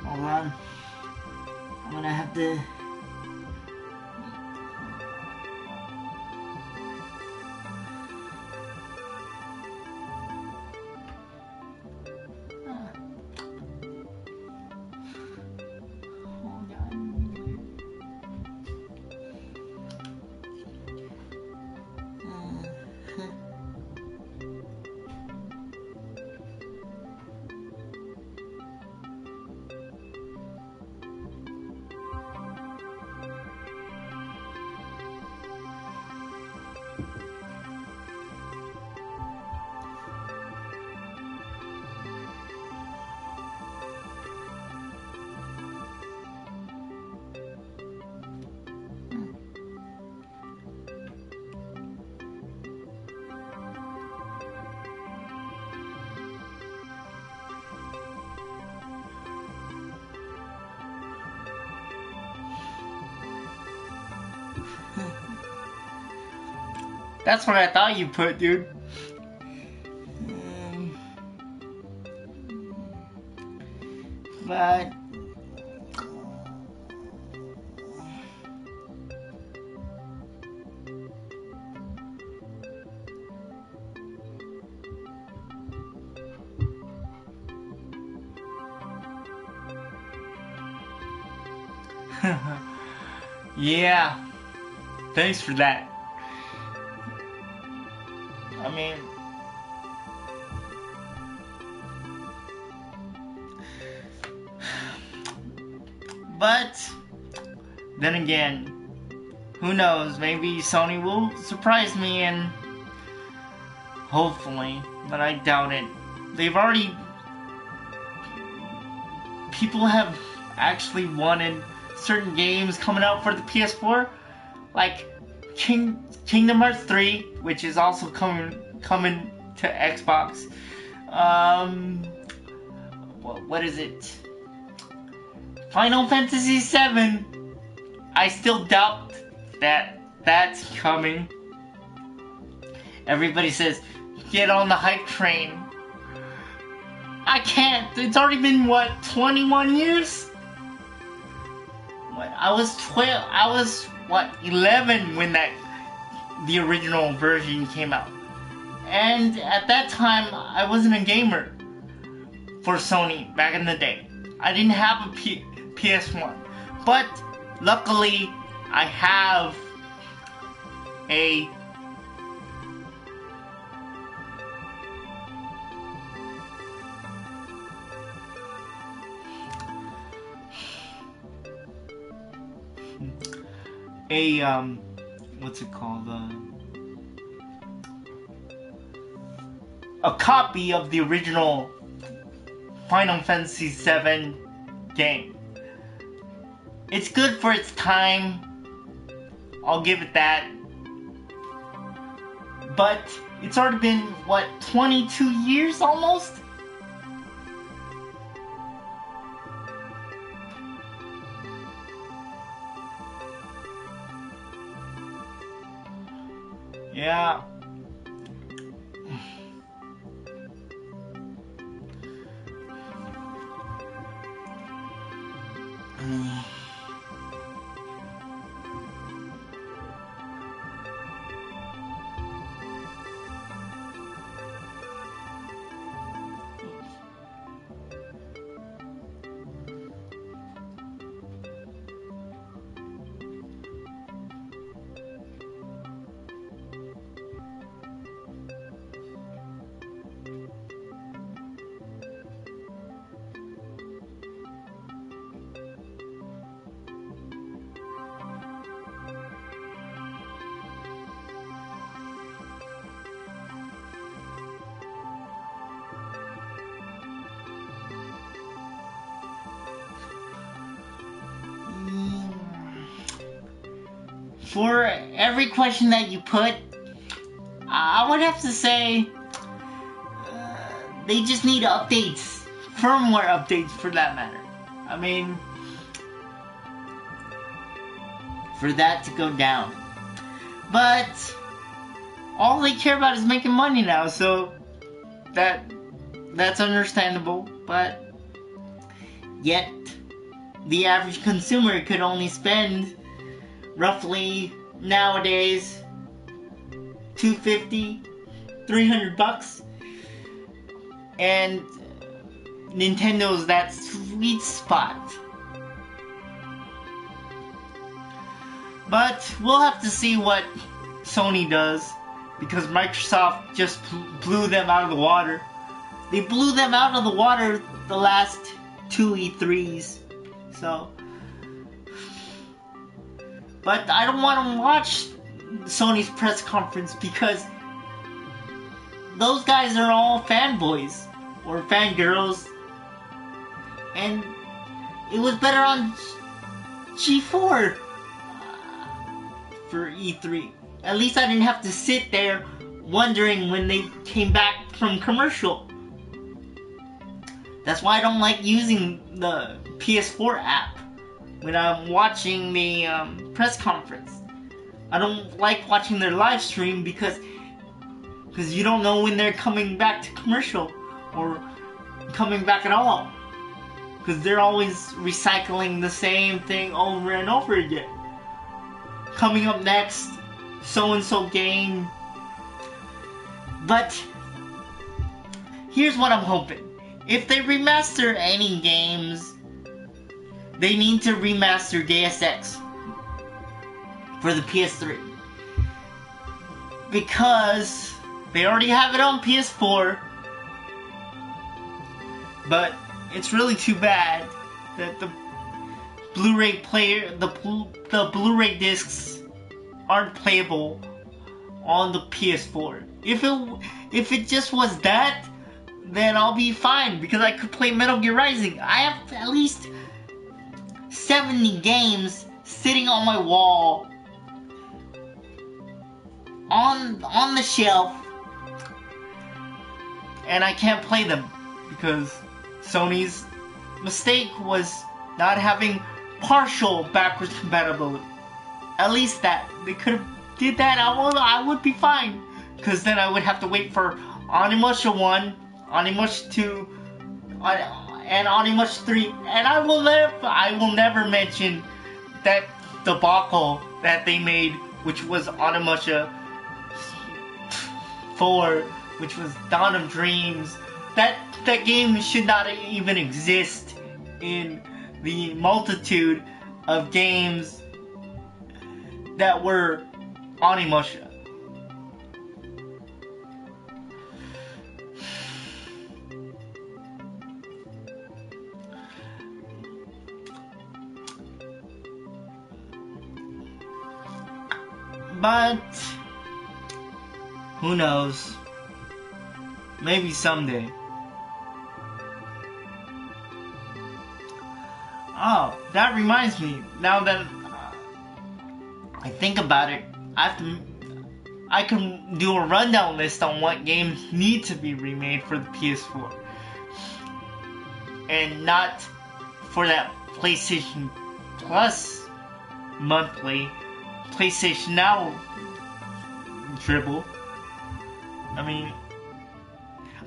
Hold on. I'm gonna have to... Hold on. That's what I thought you put, dude. But... yeah. Thanks for that. I mean, but then again, who knows? Maybe Sony will surprise me, and hopefully, but I doubt it. They've already... People have actually wanted certain games coming out for the PS4, like Kingdom Hearts 3, which is also coming to Xbox. What is it? Final Fantasy 7. I still doubt that that's coming. Everybody says, get on the hype train. I can't. It's already been, what, 21 years? What, I was 11 when the original version came out. And at that time, I wasn't a gamer for Sony back in the day. I didn't have a PS1. But luckily, I have a what's it called? A copy of the original Final Fantasy VII game. It's good for its time. I'll give it that. But it's already been, what, 22 years almost? Yeah. For every question that you put, I would have to say they just need updates, firmware updates for that matter. I mean, for that to go down. But all they care about is making money now, so that's understandable. But yet, the average consumer could only spend roughly nowadays $250, $300, and Nintendo's that sweet spot. But we'll have to see what Sony does, because Microsoft just blew them out of the water. They blew them out of the water the last 2 E3s. So, but I don't want to watch Sony's press conference because those guys are all fanboys or fangirls, and it was better on G4 for E3. At least I didn't have to sit there wondering when they came back from commercial. That's why I don't like using the PS4 app when I'm watching the press conference. I don't like watching their live stream because you don't know when they're coming back to commercial or coming back at all. Because they're always recycling the same thing over and over again. Coming up next, so-and-so game. But here's what I'm hoping. If they remaster any games, they need to remaster Deus Ex for the PS3. Because they already have it on PS4. But it's really too bad that the Blu-ray player, the Blu-ray discs aren't playable on the PS4. If it just was that, then I'll be fine because I could play Metal Gear Rising. I have at least 70 games sitting on my wall on the shelf, and I can't play them because Sony's mistake was not having partial backwards compatibility. At least that they could have did that. I would be fine, because then I would have to wait for Onimusha 1, Onimusha 2, and Onimusha 3, and I will never mention that debacle that they made, which was Onimusha 4, which was Dawn of Dreams. That game should not even exist in the multitude of games that were Onimusha. But who knows? Maybe someday. Oh, that reminds me. Now that I think about it, I can do a rundown list on what games need to be remade for the PS4, and not for that PlayStation Plus monthly PlayStation Now dribble. I mean,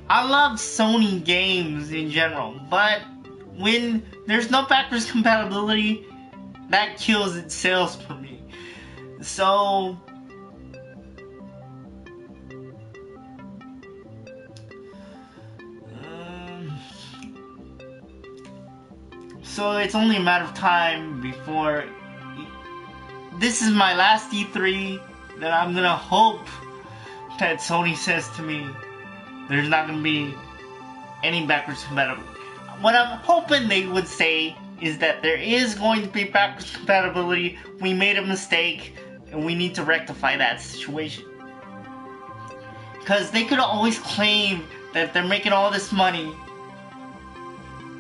I love Sony games in general, but when there's no backwards compatibility, that kills its sales for me. So it's only a matter of time before this is my last E3 that I'm gonna hope that Sony says to me there's not gonna be any backwards compatibility. What I'm hoping they would say is that there is going to be backwards compatibility. We made a mistake and we need to rectify that situation. Because they could always claim that they're making all this money,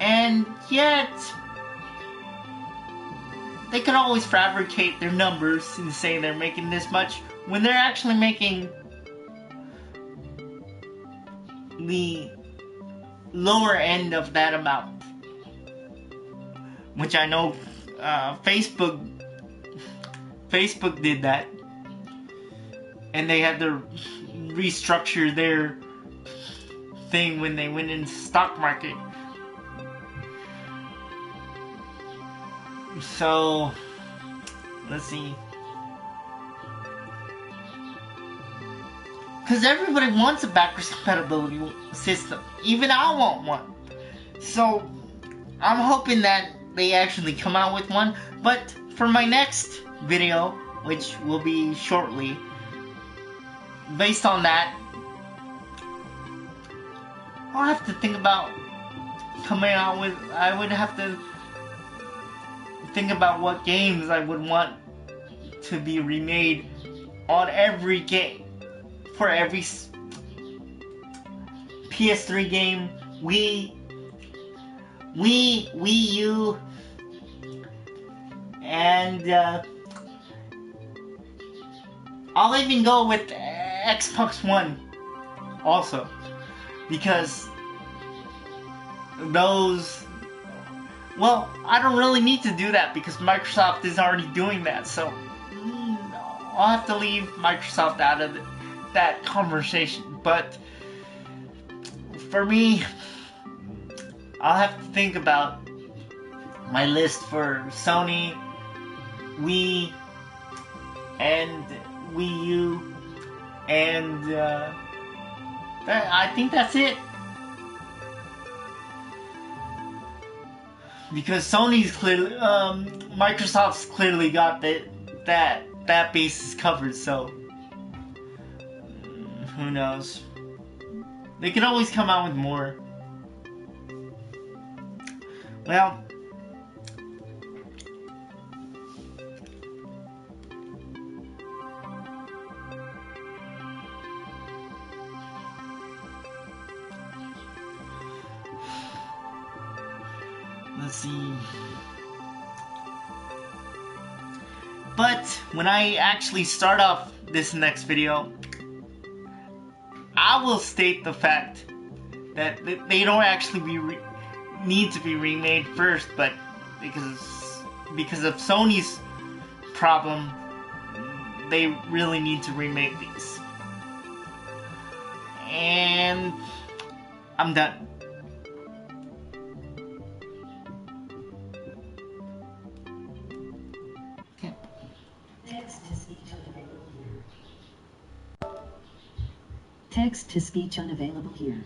and yet they could always fabricate their numbers and say they're making this much when they're actually making the lower end of that amount. Which I know Facebook did that, and they had to restructure their thing when they went into the stock market. So let's see, because everybody wants a backwards compatibility system. Even I want one. So I'm hoping that they actually come out with one. But for my next video, which will be shortly, based on that, I'll have to think about coming out with. I would have to think about what games I would want to be remade on every game, for every PS3 game, Wii U, and I'll even go with Xbox One also, because those, well, I don't really need to do that because Microsoft is already doing that, so I'll have to leave Microsoft out of that conversation. But for me, I'll have to think about my list for Sony, Wii, and Wii U, and I think that's it. Because Sony's clearly, Microsoft's clearly got that basis covered, so who knows? They could always come out with more. Well, let's see. But when I actually start off this next video, I will state the fact that they don't actually need to be remade first, but because of Sony's problem, they really need to remake these. And I'm done. Okay. Text to speech unavailable here.